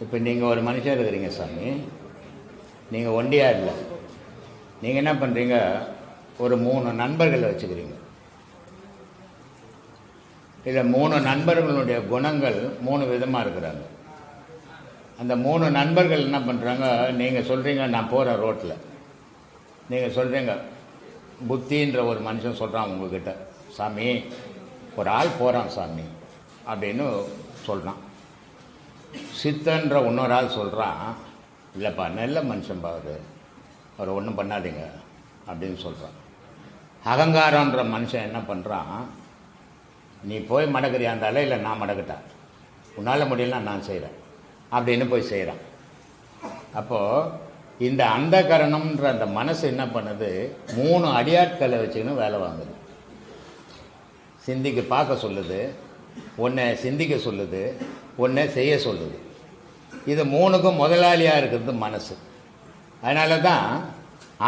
இப்போ நீங்கள் ஒரு மனுஷன் இருக்கிறீங்க சாமி, நீங்கள் ஒண்டியாக இல்லை. நீங்கள் என்ன பண்ணுறீங்க, ஒரு 3 நண்பர்களை வச்சுக்கிறீங்க. இதில் 3 நண்பர்களுடைய குணங்கள் 3 விதமாக இருக்கிறாங்க. அந்த 3 நண்பர்கள் என்ன பண்ணுறாங்க, நீங்கள் சொல்கிறீங்க நான் போகிறேன் ரோட்டில், நீங்கள் சொல்கிறீங்க புத்தின்ற ஒரு மனுஷன் சொல்கிறான் உங்ககிட்ட, சாமி ஒரு ஆள் போகிறான் சாமி அப்படின்னு சொல்கிறான். சித்தன்ற இன்னொரு ஆள் சொல்கிறான், இல்லைப்பா நல்ல மனுஷன் பாரு, அவர் ஒன்றும் பண்ணாதீங்க அப்படின்னு சொல்கிறான். அகங்காரன்ற மனுஷன் என்ன பண்ணுறான், நீ போய் மடக்கிறியாந்தால இல்லை நான் மடக்கிட்டேன், உன்னால் முடியலாம் நான் செய்கிறேன் அப்படின்னு போய் செய்கிறான். அப்போது இந்த அந்த கரணம்ன்ற அந்த மனசு என்ன பண்ணுது, 3 அடியாட்களை வச்சுக்கின்னு வேலை வாங்குது. சிந்திக்க பார்க்க சொல்லுது, ஒன்றை சிந்திக்க சொல்லுது, ஒன்றை செய்ய சொல்லுது. இது 3க்கும் முதலாளியாக இருக்கிறது மனசு. அதனால தான்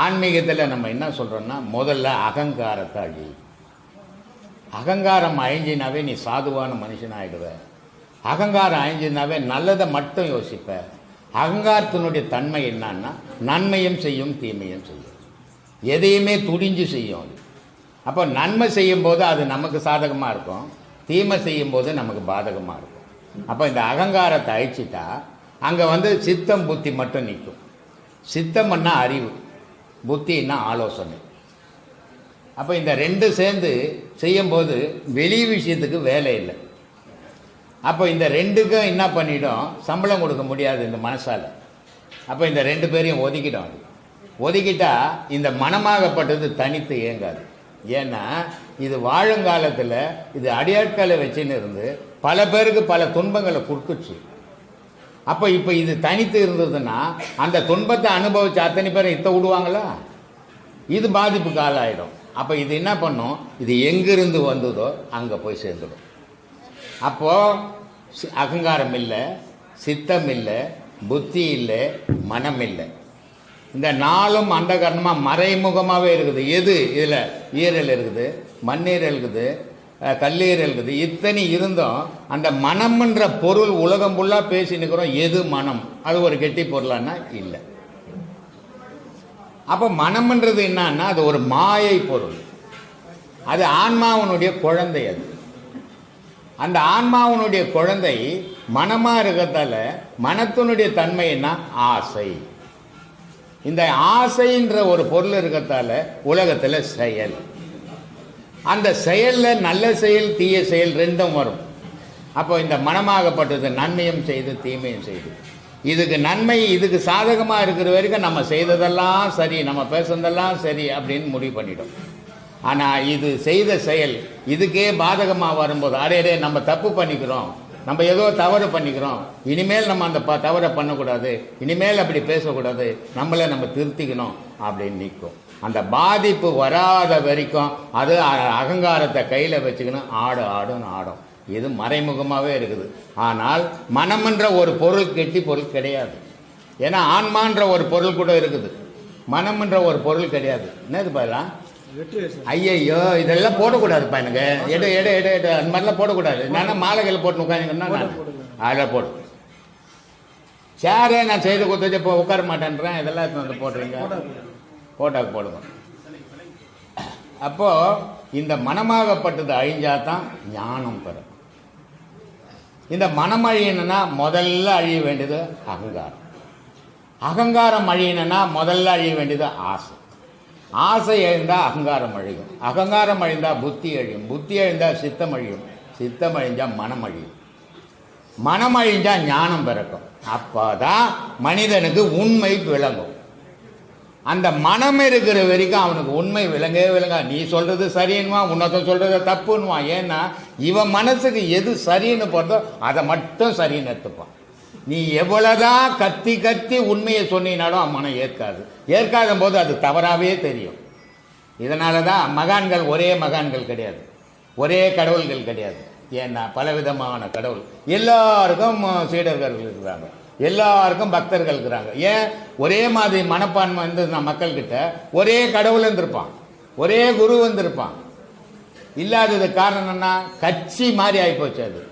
ஆன்மீகத்தில் நம்ம என்ன சொல்கிறோன்னா, முதல்ல அகங்காரத்தை அழி. அகங்காரம் அழிஞ்சினாவே நீ சாதுவான மனுஷன் ஆகிடுவ. அகங்காரம் அழிஞ்சினாவே நல்லதை மட்டும் யோசிப்ப. அகங்காரத்தினுடைய தன்மை என்னன்னா, நன்மையும் செய்யும் தீமையும் செய்யும், எதையுமே துடிஞ்சு செய்யும் அது. அப்போ நன்மை செய்யும்போது அது நமக்கு சாதகமாக இருக்கும், தீமை செய்யும்போது நமக்கு பாதகமாக இருக்கும். அப்போ இந்த அகங்காரத்தை அழிச்சிட்டா அங்கே சித்தம் புத்தி மட்டும் நிற்கும். சித்தம்னா அறிவு, புத்தின்னா ஆலோசனை. அப்போ இந்த 2 சேர்ந்து செய்யும்போது வெளி விஷயத்துக்கு வேலை இல்லை. அப்போ இந்த 2க்கும் என்ன பண்ணிடும், சம்பளம் கொடுக்க முடியாது இந்த மனசால். அப்போ இந்த 2 பேரையும் ஒதுக்கிடும். அது ஒதுக்கிட்டா இந்த மனமாகப்பட்டது தனித்து இயங்காது. ஏன்னா இது வாழுங்காலத்தில் இது அடியாட்களை வச்சுன்னு இருந்து பல பேருக்கு பல துன்பங்களை கொடுத்துச்சு. அப்போ இப்போ இது தனித்து இருந்ததுன்னா அந்த துன்பத்தை அனுபவிச்சு அத்தனை பேரை இத்த விடுவாங்களா, இது பாதிப்புக்கு ஆளாயிடும். அப்போ இது என்ன பண்ணும், இது எங்கிருந்து வந்ததோ அங்கே போய் சேர்ந்துடும். அப்போது அகங்காரம் இல்லை, சித்தம் இல்லை, புத்தி இல்லை, மனம் இல்லை. இந்த 4ம் அந்த காரணமாக மறைமுகமாகவே இருக்குது. எது இதில் ஈரல் இருக்குது, மண்ணீரல் இருக்குது, கல்லீரல் இருக்குது, இத்தனை இருந்தும் அந்த மனம்ன்ற பொருள் உலகம் ஃபுல்லாக பேசி நிற்கிறோம். எது மனம், அது ஒரு கெட்டி பொருளானா இல்லை. அப்போ மனம்ன்றது என்னன்னா, அது ஒரு மாயை பொருள், அது ஆன்மாவனுடைய குழந்தை. அது அந்த ஆன்மாவனுடைய குழந்தை மனமாக இருக்கிறதால மனத்தினுடைய தன்மை என்ன, ஆசை. இந்த ஆசைன்ற ஒரு பொருள் இருக்கிறதால உலகத்தில் செயல், அந்த செயலில் நல்ல செயல் தீய செயல் 2ம் வரும். அப்போ இந்த மனமாகப்பட்டது நன்மையும் செய்து தீமையும் செய்து, இதுக்கு நன்மை இதுக்கு சாதகமாக இருக்கிற வரைக்கும் நம்ம செய்ததெல்லாம் சரி, நம்ம பேசுனதெல்லாம் சரி அப்படின்னு முடிவு பண்ணிடும். ஆனால் இது செய்த செயல் இதுக்கே பாதகமாக வரும்போது, அடே நம்ம தப்பு பண்ணிக்கிறோம், நம்ம ஏதோ தவறு பண்ணிக்கிறோம், இனிமேல் நம்ம அந்த தவறை பண்ணக்கூடாது, இனிமேல் அப்படி பேசக்கூடாது, நம்மளை நம்ம திருத்திக்கணும் அப்படின்னு நிற்கும். அந்த பாதிப்பு வராத வரைக்கும் அது அகங்காரத்தை கையில் வச்சுக்கணும், ஆடுன்னு ஆடும். இது மறைமுகமாகவே இருக்குது. ஆனால் மனம்ன்ற ஒரு பொருள் கெட்டி பொருள் கிடையாது. ஏன்னா ஆன்மான்ற ஒரு பொருள் கூட இருக்குது, மனம்ன்ற ஒரு பொருள் கிடையாது. என்னது பாருலாம், ஐயோ இதெல்லாம் போடக்கூடாதுப்பா, எனக்கு எடு எடு எடு எடு அந்த மாதிரிலாம் போடக்கூடாது. நான் மாலைகள் போட்டு உட்காந்துங்கன்னா நான் அதில் போடு சேரே நான் செய்து கொடுத்து இப்போ உட்கார மாட்டேன்றேன், இதெல்லாம் வந்து போடுறீங்க, போட்டாக்கு போடுங்க. அப்போது இந்த மனமாகப்பட்டது அழிஞ்சாதான் ஞானம் பெறும். இந்த மனம் அழியணுன்னா முதல்ல அழிய வேண்டியது அகங்காரம். அகங்காரம் அழியணுன்னா முதல்ல அழிய வேண்டியது ஆசை. ஆசை அழிந்தால் அகங்காரம் அழியும், அகங்காரம் அழிந்தால் புத்தி அழியும், புத்தி அழிந்தால் சித்தம் அழியும், சித்தம் அழிஞ்சால் மனம் அழியும், மனம் அழிஞ்சால் ஞானம் பிறக்கும். அப்போ தான் மனிதனுக்கு உண்மை விளங்கும். அந்த மனம் இருக்கிற வரைக்கும் அவனுக்கு உண்மை விளங்கவே விளங்கா. நீ சொல்கிறது சரின்னுவான், உன்னத்தை சொல்கிறது தப்புன்னுவான். ஏன்னா இவன் மனசுக்கு எது சரின்னு போகிறதோ அதை மட்டும் சரின்னு எடுத்துப்பான். நீ எவ்வளோதான் கத்தி கத்தி உண்மையை சொன்னினாலும் மனம் ஏற்காது. ஏற்காத போது அது தவறாகவே தெரியும். இதனால தான் மகான்கள் ஒரே மகான்கள் கிடையாது, ஒரே கடவுள்கள் கிடையாது. ஏன்னா பலவிதமான கடவுள், எல்லாருக்கும் சீடர்கள் இருக்கிறாங்க, எல்லாருக்கும் பக்தர்கள் இருக்கிறாங்க. ஏன் ஒரே மாதிரி மனப்பான்மை மக்கள்கிட்ட ஒரே கடவுள் இருந்திருப்பான், ஒரே குரு வந்திருப்பான். இல்லாதது காரணம்னா கட்சி மாதிரி ஆகிப்போச்சு. அது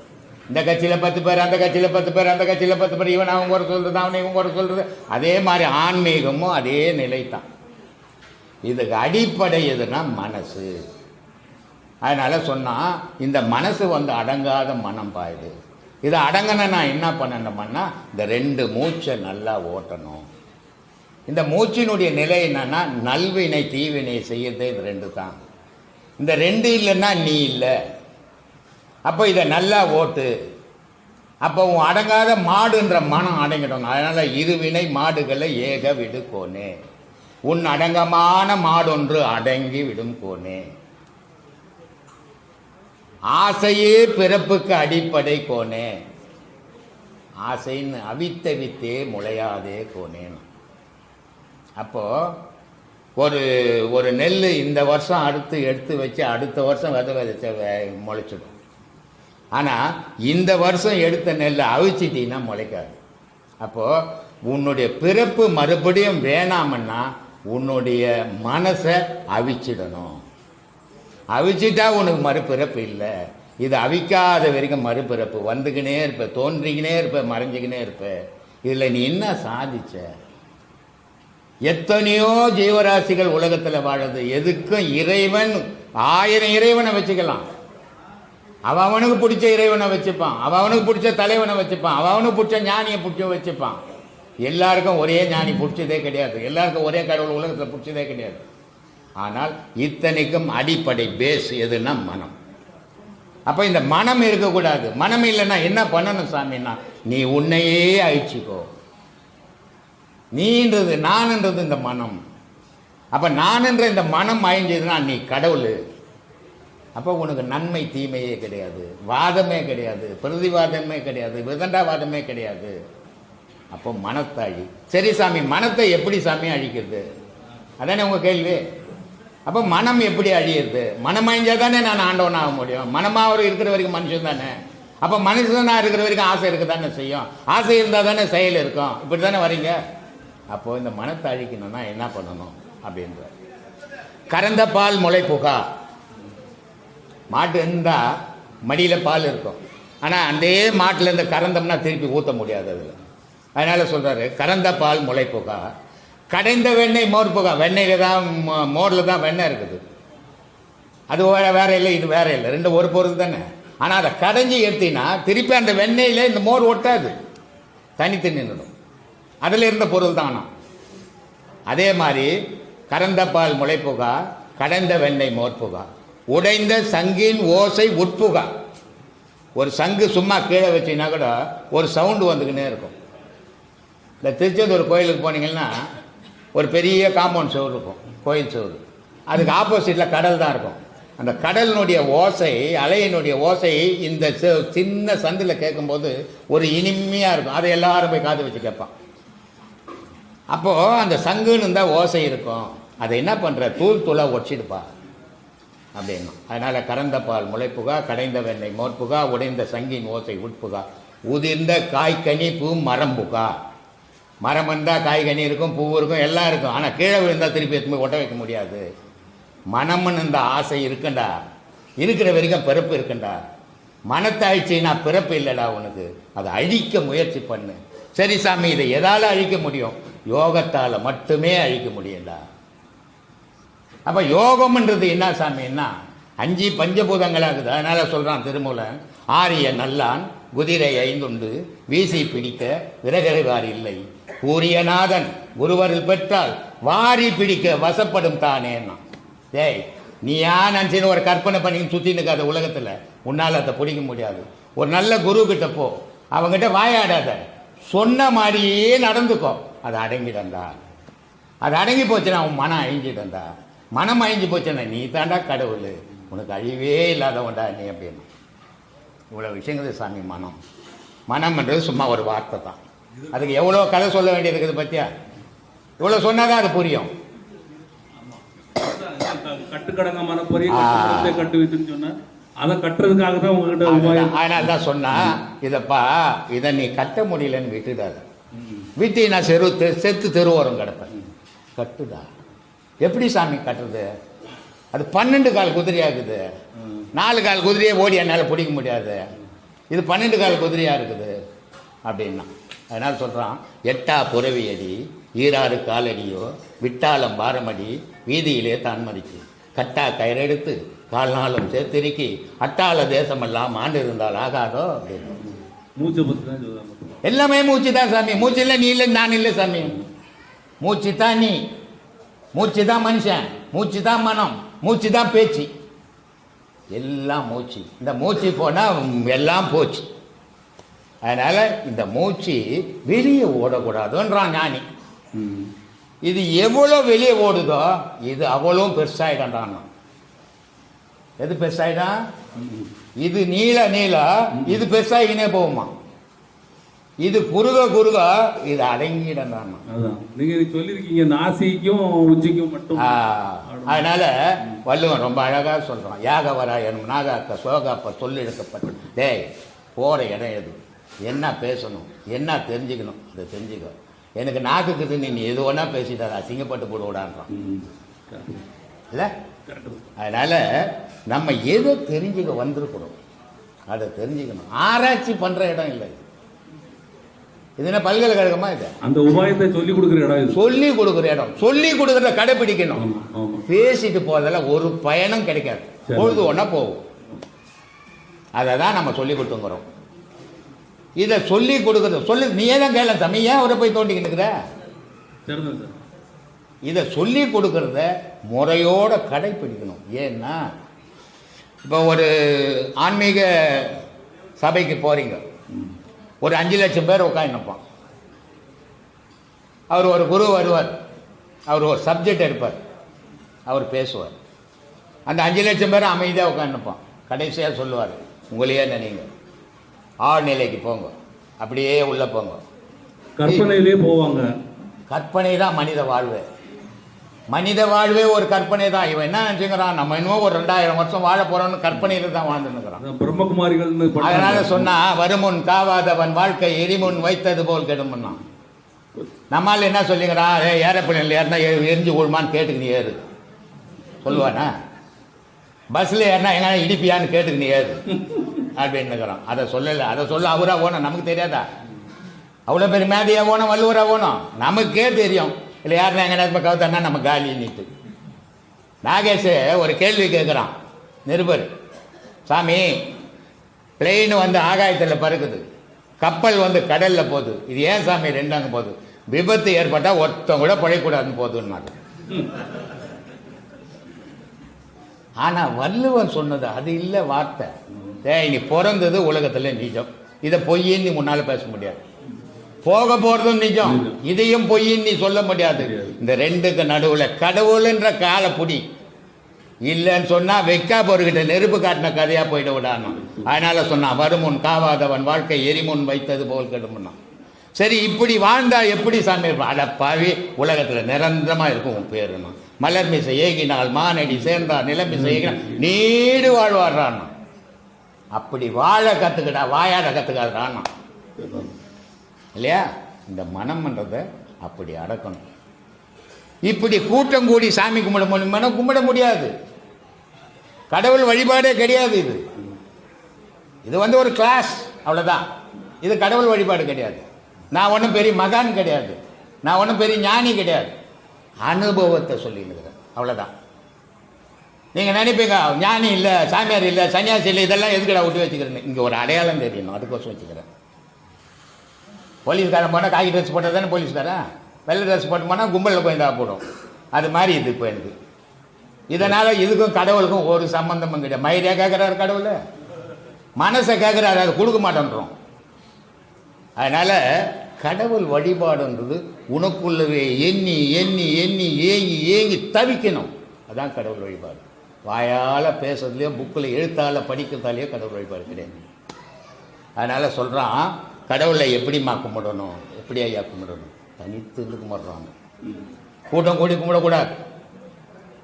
இந்த கட்சியில் 10 பேர், அந்த கட்சியில் 10 பேர், அந்த கட்சியில் 10 பேர், இவன் அவங்க ஒரு சொல்கிறது, அவனை இவங்க ஒரு சொல்கிறது. அதே மாதிரி ஆன்மீகமும் அதே நிலை தான். இதுக்கு அடிப்படை எதுனா மனசு. அதனால் சொன்னால் இந்த மனசு அடங்காத மனம் பாயுது. இதை அடங்கணும்னா என்ன பண்ணணும்னா இந்த 2 மூச்சை நல்லா ஓட்டணும். இந்த மூச்சினுடைய நிலை என்னன்னா நல்வினை தீவினை செய்யறதே இது 2 தான். இந்த 2 இல்லைன்னா நீ இல்லை. அப்போ இதை நல்லா ஓட்டு. அப்போ உன் அடங்காத மாடுன்ற மனம் அடங்கிடும். அதனால் இருவினை மாடுகளை ஏக விடு கோனே, உன் அடங்கமான மாடொன்று அடங்கி விடும் கோனே. ஆசையே பிறப்புக்கு அடிப்படை கோனே, ஆசைன்னு அவித்த வித்தே முளையாதே கோனேன்னு. அப்போ ஒரு நெல் இந்த வருஷம் எடுத்து வச்சு அடுத்த வருஷம் விதைச்ச முளைச்சிடும். ஆனால் இந்த வருஷம் எடுத்த நெல்லை அவிச்சிட்டின்னா முளைக்காது. அப்போது உன்னுடைய பிறப்பு மறுபடியும் வேணாமன்னா உன்னுடைய மனசை அவிச்சிடணும். அவிச்சிட்டா உனக்கு மறுபிறப்பு இல்லை. இது அவிக்காத வரைக்கும் மறுபிறப்பு வந்துக்கினே இருப்ப, தோன்றிக்கினே இருப்ப, மறைஞ்சிக்கினே இருப்ப. இதில் நீ என்ன சாதிச்ச? எத்தனையோ ஜீவராசிகள் உலகத்தில் வாழுது. எதுக்கும் இறைவன் 1000 இறைவனை வச்சுக்கலாம். அவனுக்கு பிடிச்ச இறைவனை வச்சுப்பான், அவனுக்கு பிடிச்ச தலைவனை வச்சுப்பான், அவனுக்கு பிடிச்ச ஞானியை பிடிச்ச வச்சுப்பான். எல்லாருக்கும் ஒரே ஞானி பிடிச்சதே கிடையாது, எல்லாருக்கும் ஒரே கடவுள் உலகத்தில் பிடிச்சதே கிடையாது. ஆனால் இத்தனைக்கும் அடிப்படை பேஸ் எதுன்னா மனம். அப்போ இந்த மனம் இருக்கக்கூடாது. மனம் இல்லைன்னா என்ன பண்ணணும் சாமின்னா நீ உன்னையே அழிச்சிக்கோ. நீன்றது நான்ன்றது இந்த மனம். அப்போ நான்ன்ற இந்த மனம் அழிஞ்சதுன்னா நீ கடவுள். அப்போ உனக்கு நன்மை தீமையே கிடையாது, வாதமே கிடையாது, பிரதிவாதமே கிடையாது, விதண்டாவாதமே கிடையாது. அப்போ மனத்தை அழி. சரி சாமி, மனத்தை எப்படி சாமி அழிக்கிறது? அதானே உங்கள் கேள்வி. அப்போ மனம் எப்படி அழியிறது? மனம் அழிஞ்சால் தானே நான் ஆண்டவன் ஆக முடியும். மனமாக இருக்கிற வரைக்கும் மனுஷன் தானே. அப்போ மனுஷனாக இருக்கிற வரைக்கும் ஆசை இருக்க தானே செய்யும். ஆசை இருந்தால் தானே செயல் இருக்கும். இப்படி தானே வரீங்க. அப்போது இந்த மனத்தை அழிக்கணும்னா என்ன பண்ணணும் அப்படின்ற கறந்த பால் முளை புகா. மாட்டு இருந்தால் மடியில் பால் இருக்கும். ஆனால் அந்த மாட்டில் இருந்து கறந்தோம்னா திருப்பி ஊற்ற முடியாது அதில். அதனால் சொல்கிறாரு கறந்த பால் முளை புகா, கடைந்த வெண்ணெய் மோர் புகா. வெண்ணெயில் தான் மோரில் தான் வெண்ணெய் இருக்குது. அது வேற இல்லை, இது வேற இல்லை, 2 ஒரு பொருள் தானே. ஆனால் அதை கடைஞ்சி எடுத்தினா திருப்பி அந்த வெண்ணெயில் இந்த மோர் ஒட்டாது, தனித்து நின்றுடும். அதில் இருந்த பொருள் தானா. அதே மாதிரி கறந்த பால் முளை புகா, கடைந்த வெண்ணெய் மோர் புகா, உடைந்த சங்கின் ஓசை உட்புகா. ஒரு சங்கு சும்மா கீழே வச்சிங்கன்னா கூட ஒரு சவுண்டு வந்துக்கினே இருக்கும். இந்த திருச்செந்தூர் கோயிலுக்கு போனீங்கன்னா ஒரு பெரிய காம்பவுண்ட் செவுரு இருக்கும், கோயில் செவுரு. அதுக்கு ஆப்போசிட்டில் கடல் தான் இருக்கும். அந்த கடலினுடைய ஓசை, அலையினுடைய ஓசை இந்த சின்ன சந்தில் கேட்கும்போது ஒரு இனிமையாக இருக்கும். அதை எல்லாரும் போய் காது வச்சு கேட்பான். அப்போது அந்த சங்குன்னு இருந்தால் ஓசை இருக்கும். அதை என்ன பண்ணுற, தூள் தூளாக ஒடிச்சிடுப்பா அப்படின்னா. அதனால் கறந்த பால் முளைப்புகா, கடைந்த வெண்ணெய் மோர்ப்புகா, உடைந்த சங்கின் ஓசை உட்புகா, உதிர்ந்த காய்கனி பூ மரம் புகா. மரம் இருந்தால் காய்கனி இருக்கும், பூ இருக்கும், எல்லாம் இருக்கும். ஆனால் கீழே விழுந்தால் திருப்பி எடுத்து ஒட்ட வைக்க முடியாது. மனம்னு இந்த ஆசை இருக்குண்டா, இருக்கிற வரைக்கும் பிறப்பு இருக்குண்டா. மனத்தை அழிச்சின்னா பிறப்பு இல்லைடா உனக்கு. அதை அழிக்க முயற்சி பண்ணு. சரி சாமி, இதை எதால் அழிக்க முடியும்? யோகத்தால் மட்டுமே அழிக்க முடியும்டா. அப்போ யோகம்ன்றது என்ன சாமின்னா 5 பஞ்சபூதங்களாகுது. அதனால் சொல்கிறான் திருமூலன், ஆரிய நல்லான் குதிரை 5 உண்டு, வீசி பிடிக்க விறகறிவார் இல்லை, கூரியநாதன் குருவரில் பெற்றால் வாரி பிடிக்க வசப்படும் தானேன்னா. டேய், நீ ஏன் நினச்சின்னு ஒரு கற்பனை பண்ணி சுற்றின்னு இருக்காத உலகத்தில், உன்னால் அதை பிடிக்க முடியாது. ஒரு நல்ல குரு கிட்ட போ, அவங்ககிட்ட வாயாடாத, சொன்ன மாதிரியே நடந்துக்கோ. அது அடங்கிடண்டா. அது அடங்கி போச்சுன்னா அவன் மனம் அழிஞ்சிடண்டா. மனம் அழிஞ்சு போச்சுன்னா நீ தாண்டா கடவுள், உனக்கு அழிவே இல்லாதவன்டா நீ அப்படின்னு. இவ்வளோ விஷயங்கள் சாமி. மனம்ன்றது சும்மா ஒரு வார்த்தை தான். அதுக்கு எவ்வளோ கதை சொல்ல வேண்டியது இருக்குது பற்றியா? இவ்வளோ சொன்னால் தான் அது புரியும். கட்டுக்கடங்க மனப்பொறியை கட்டு வைத்துன்னு சொன்னால் அதை கட்டுறதுக்காக தான் உங்ககிட்ட. அதனால தான் சொன்னா, இதை நீ கட்ட முடியலன்னு விட்டுடாது. விட்டு நான் செத்து தெருவோரம் கிடப்பேன். கட்டுடா. எப்படி சாமி கட்டுறது? அது 12 கால் குதிரையாகுது. 4 கால் குதிரையை ஓடி என்னால் பிடிக்க முடியாது. இது 12 கால் குதிரையாக இருக்குது அப்படின்னா. அதனால் சொல்கிறான், எட்டா புறவியடி ஈராறு காலடியோ விட்டாலம் பாரமடி வீதியிலே தான் மதிக்கு கட்டா கயிறெடுத்து கால்நாளும் சேர்த்திருக்கி அட்டாள தேசமெல்லாம் ஆண்டு இருந்தால் ஆகாதோ அப்படின்னு. மூச்சை பற்றி தான் சொல்லுவாங்க. எல்லாமே மூச்சு தான் சாமி. மூச்சு இல்லை நீ இல்லை நான் இல்லை சாமி. மூச்சு தான் நீ, மூச்சு தான் மனுஷன், மூச்சு தான் மனம், மூச்சு தான் பேச்சு, எல்லாம் மூச்சு. இந்த மூச்சு போனால் எல்லாம் போச்சு. அதனால் இந்த மூச்சு வெளியே ஓடக்கூடாதுன்றான் ஞானி. இது எவ்வளோ வெளியே ஓடுதோ இது அவ்வளோ பெருசாயிடான். எது பெருசாயிடா? இது நீள இது பெருசாகினே போகுமா. இது குறுக இது அடங்கிடான். நீங்க சொல்லியிருக்கீங்க நாசிக்கும் உச்சிக்கும் மட்டும். அதனால வள்ளுவன் ரொம்ப அழகாக சொல்றான், யாகவரா எனும் நாகாக்க சோகாப்ப சொல்லெடுக்கப்பட்ட. டேய், போகிற இடம் எது, என்ன பேசணும், என்ன தெரிஞ்சுக்கணும், அதை தெரிஞ்சுக்க. எனக்கு நாக்குக்குது, நீ எது ஒன்றா பேசிட்டார அசிங்கப்பட்டு போட விடான்றான் இல்லை. அதனால் நம்ம எதை தெரிஞ்சுக்க வந்திருக்கிறோம் அதை தெரிஞ்சுக்கணும். ஆராய்ச்சி பண்ணுற இடம் இல்லை இது. என்ன பல்கலைக்கழகமா இது? அந்த உபாயத்தை சொல்லி கொடுக்குற இடம், சொல்லி கொடுக்குற இடம். சொல்லி கொடுக்குறத கடைப்பிடிக்கணும். பேசிட்டு போறதெல்லாம் ஒரு பயனும் கிடைக்காது, பொழுது ஒன்றா போகும். அதை தான் நம்ம சொல்லி கொடுத்துங்கிறோம். இதை சொல்லி கொடுக்குறது சொல்லி நீயே தான் கேள சாமி, ஏன் அவரை போய் தோண்டிக்கிட்டு இருக்கிற? இதை சொல்லி கொடுக்கறத முறையோட கடைப்பிடிக்கணும். ஏன்னா இப்போ ஒரு ஆன்மீக சபைக்கு போறீங்க, ஒரு 5 லட்சம் பேர் உட்காந்துப்பான். அவர் ஒரு குரு வருவார், அவர் ஒரு சப்ஜெக்ட் எடுப்பார், அவர் பேசுவார். அந்த 5 லட்சம் பேர் அமைதியாக உட்காந்துப்பான். கடைசியாக சொல்லுவார், உங்களையே நினைங்க, ஆழ்நிலைக்கு போங்க, அப்படியே உள்ள போங்க. கற்பனையிலே போவாங்க. கற்பனை தான் மனித வாழ்வு. மனித வாழ்வே ஒரு கற்பனை தான். இவன் என்ன நினைச்சுக்கிறான், நம்ம இன்னும் ஒரு 2000 வருஷம் வாழ போறோம்னு கற்பனையில தான் வாழ்ந்துருக்கிறான். பிரம்மகுமாரிகள். அதனால சொன்னா, வருமுன் காவாதவன் வாழ்க்கை எரிமுன் வைத்தது போல் கெடுமுன்னா. நம்மால் என்ன சொல்லிக்கிறான், ஏரோப்ளேன்ல ஏறினா எரிஞ்சு விழுமான்னு கேட்டுக்கு நீ ஏறு சொல்லுவானா? பஸ்ல ஏறினா எங்க இடிப்பியான்னு கேட்டுக்கு நீ ஏறு அப்படின்னுக்கிறான். அதை சொல்லலை. அதை சொல்ல அவரா போனோம், நமக்கு தெரியாதா? அவ்வளோ பெரிய மேதையா போனோம், வள்ளுவரா போனோம், நமக்கே தெரியும். இல்லை யாருன்னா எங்க நேரத்தில் கவுத்தன்னா நம்ம காலி நீட்டு. நாகேஷ் ஒரு கேள்வி கேட்குறான் நிருபர், சாமி பிளெயின் வந்து ஆகாயத்தில் பறக்குது, கப்பல் வந்து கடலில் போகுது, இது ஏன் சாமி ரெண்டாங்க போகுது? விபத்து ஏற்பட்டால் ஒருத்தம் கூட பழைக்கூடாதுன்னு போகுதுன்னாங்க. ஆனால் வள்ளுவன் சொன்னது அது இல்லை வார்த்தை. நீ பிறந்தது உலகத்தில் நிஜம், இதை பொய்யின்னு நீ முன்னால் பேச முடியாது. போக போகிறதும் நிஜம், இதையும் பொய்யின்னு நீ சொல்ல முடியாது. இந்த ரெண்டுக்கு நடுவில் கடவுள்ன்ற காலை புடி இல்லைன்னு சொன்னால் வெக்கா பொருகிட்ட நெருப்பு காட்டின கதையாக போயிட விடானு. அதனால சொன்னான், வருமுன் காவாதவன் வாழ்க்கை எரிமுன் வைத்தது போல் கெடுமுன்னா. சரி, இப்படி வாழ்ந்தா எப்படி சாமி இருப்பான்? அடப்பாவி, உலகத்தில் நிரந்தரமாக இருக்கும் உன் பேருன்னா. மலர் மிசை ஏகினால் மானடி சேர்ந்தார், நிலமிசை ஏகினால் நீடு வாழ்வாடுறான். அப்படி வாழ கற்றுக்கிட்டா, வாயாட கற்றுக்காதுறான்னா இல்லையா? இந்த மனம்ன்றதை அப்படி அடக்கணும். இப்படி கூட்டம் கூடி சாமி கும்பிட முடியுமா? கும்பிட முடியாது. கடவுள் வழிபாடே கிடையாது. இது வந்து ஒரு கிளாஸ், அவ்வளோதான். இது கடவுள் வழிபாடு கிடையாது. நான் ஒன்றும் பெரிய மகான் கிடையாது, நான் ஒன்றும் பெரிய ஞானி கிடையாது. அனுபவத்தை சொல்லிடுறேன், அவ்வளோதான். நீங்கள் நினைப்பீங்க ஞானி இல்லை, சாமியார் இல்லை, சன்னியாசி இல்லை, இதெல்லாம் எதுக்கடா விட்டு வச்சுக்கிறேன்? இங்கே ஒரு அடையாளம் தெரியணும், அதுக்கோசம் வச்சுக்கிறேன். போலீஸ்காரன் போனால் காக்கி ட்ரெஸ் போட்டால் தானே போலீஸ்காரன், வெள்ளை ட்ரெஸ் போட்டு போனால் கும்பலில் போய் இருந்தால் போடும். அது மாதிரி இது இப்போ எனக்கு. இதனால் இதுக்கும் கடவுளுக்கும் ஒரு சம்பந்தமும் கிடையாது. மயிரியாக கேட்குறாரு கடவுள், மனசை கேட்குறாரு, அதை கொடுக்க மாட்டேன்றோம். அதனால் கடவுள் வழிபாடுன்றது உனக்குள்ளவே எண்ணி எண்ணி எண்ணி ஏங்கி ஏங்கி தவிக்கணும். அதான் கடவுள் வழிபாடு. வாயால் பேசுறதுலையோ புக்கில் எழுத்தால் படிக்கிறதாலேயோ கடவுள் வழிபாடு கிடையாது. அதனால் சொல்கிறான், கடவுளை எப்படிம்மா கும்பிடணும், எப்படி ஐயா கும்பிடணும்? தனித்து இருந்து கும்பிட்றாங்க. கூட்டம் கூடி கும்பிடக்கூடாது.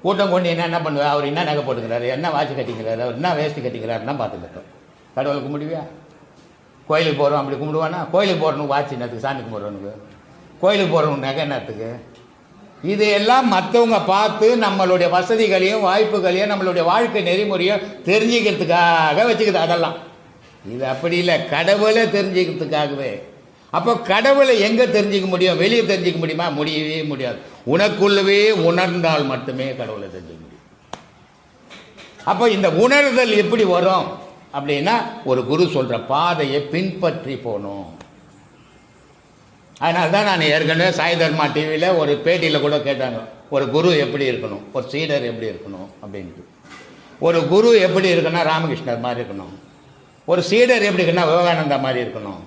கூட்டம் கொண்டு என்ன பண்ணுவேன்? அவர் என்ன நகை போட்டுக்கிறாரு, என்ன வாட்சி கட்டிக்கிறாரு, அவர் என்ன வேஷ்டி கட்டிக்கிறாருன்னா பார்த்துக்கிட்டோம். கடவுளை கும்பிடுவியா? கோயிலுக்கு போகிறோம் அப்படி கும்பிடுவானா? கோயிலுக்கு போகிறவனுக்கு வாட்சி என்னத்துக்கு? சாமி கும்பிட்றவனுக்கு. கோயிலுக்கு போகிறவனுக்கு நகை என்னத்துக்கு? இதையெல்லாம் மற்றவங்க பார்த்து நம்மளுடைய வசதிகளையும் வாய்ப்புகளையும் நம்மளுடைய வாழ்க்கை நெறிமுறையும் தெரிஞ்சுக்கிறதுக்காக வச்சுக்குது. அதெல்லாம் இது அப்படி இல்லை, கடவுளை தெரிஞ்சுக்கிறதுக்காகவே. அப்போ கடவுளை எங்கே தெரிஞ்சிக்க முடியும்? வெளியே தெரிஞ்சிக்க முடியுமா? முடியவே முடியாது. உனக்குள்ளவே உணர்ந்தால் மட்டுமே கடவுளை தெரிஞ்சிக்க முடியும். அப்போ இந்த உணர்தல் எப்படி வரும் அப்படின்னா, ஒரு குரு சொல்கிற பாதையை பின்பற்றி போகணும். அதனால தான் நான் ஏற்கனவே சாய் தர்மா டிவியில் ஒரு பேட்டியில் கூட கேட்டாங்க, ஒரு குரு எப்படி இருக்கணும், ஒரு சீடர் எப்படி இருக்கணும் அப்படின்ட்டு. ஒரு குரு எப்படி இருக்குன்னா ராமகிருஷ்ணர் மாதிரி இருக்கணும், ஒரு சீடர் எப்படி இருக்குன்னா விவேகானந்தா மாதிரி இருக்கணும்.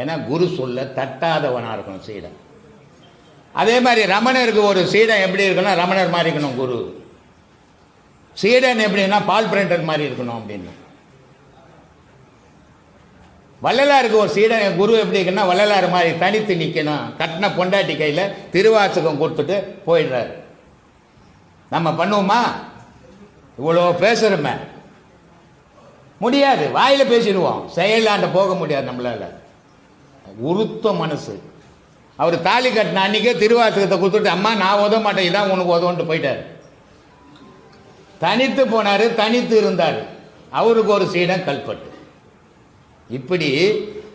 ஏன்னா குரு சொல்ல தட்டாதவனாக இருக்கணும் சீடன். அதே மாதிரி ரமணருக்கு ஒரு சீடன் எப்படி இருக்குன்னா ரமணர் மாதிரி இருக்கணும் குரு. சீடன் எப்படின்னா பால் பிரிண்டர் மாதிரி இருக்கணும் அப்படின்னு. வள்ளலாருக்கு ஒரு சீடன் குரு எப்படி இருக்குன்னா வள்ளலார் மாதிரி தனித்து நிற்கணும். கட்டின பொண்டாட்டி கையில் திருவாசகம் கொடுத்துட்டு போயிடுறாரு. நம்ம பண்ணுவோமா? இவ்வளோ பேசுகிறோமே, முடியாது. வாயில் பேசிடுவோம், செயலாண்ட போக முடியாது நம்மளால. உருத்த மனசு. அவர் தாலி கட்டின அன்றைக்கே திருவாசகத்தை கொடுத்துட்டு, அம்மா நான் உதவ மாட்டேன், இதான் உனக்கு உதவுன்ட்டு போயிட்டார். தனித்து போனார், தனித்து இருந்தார். அவருக்கு ஒரு சீடன் கல்பட்டு. இப்படி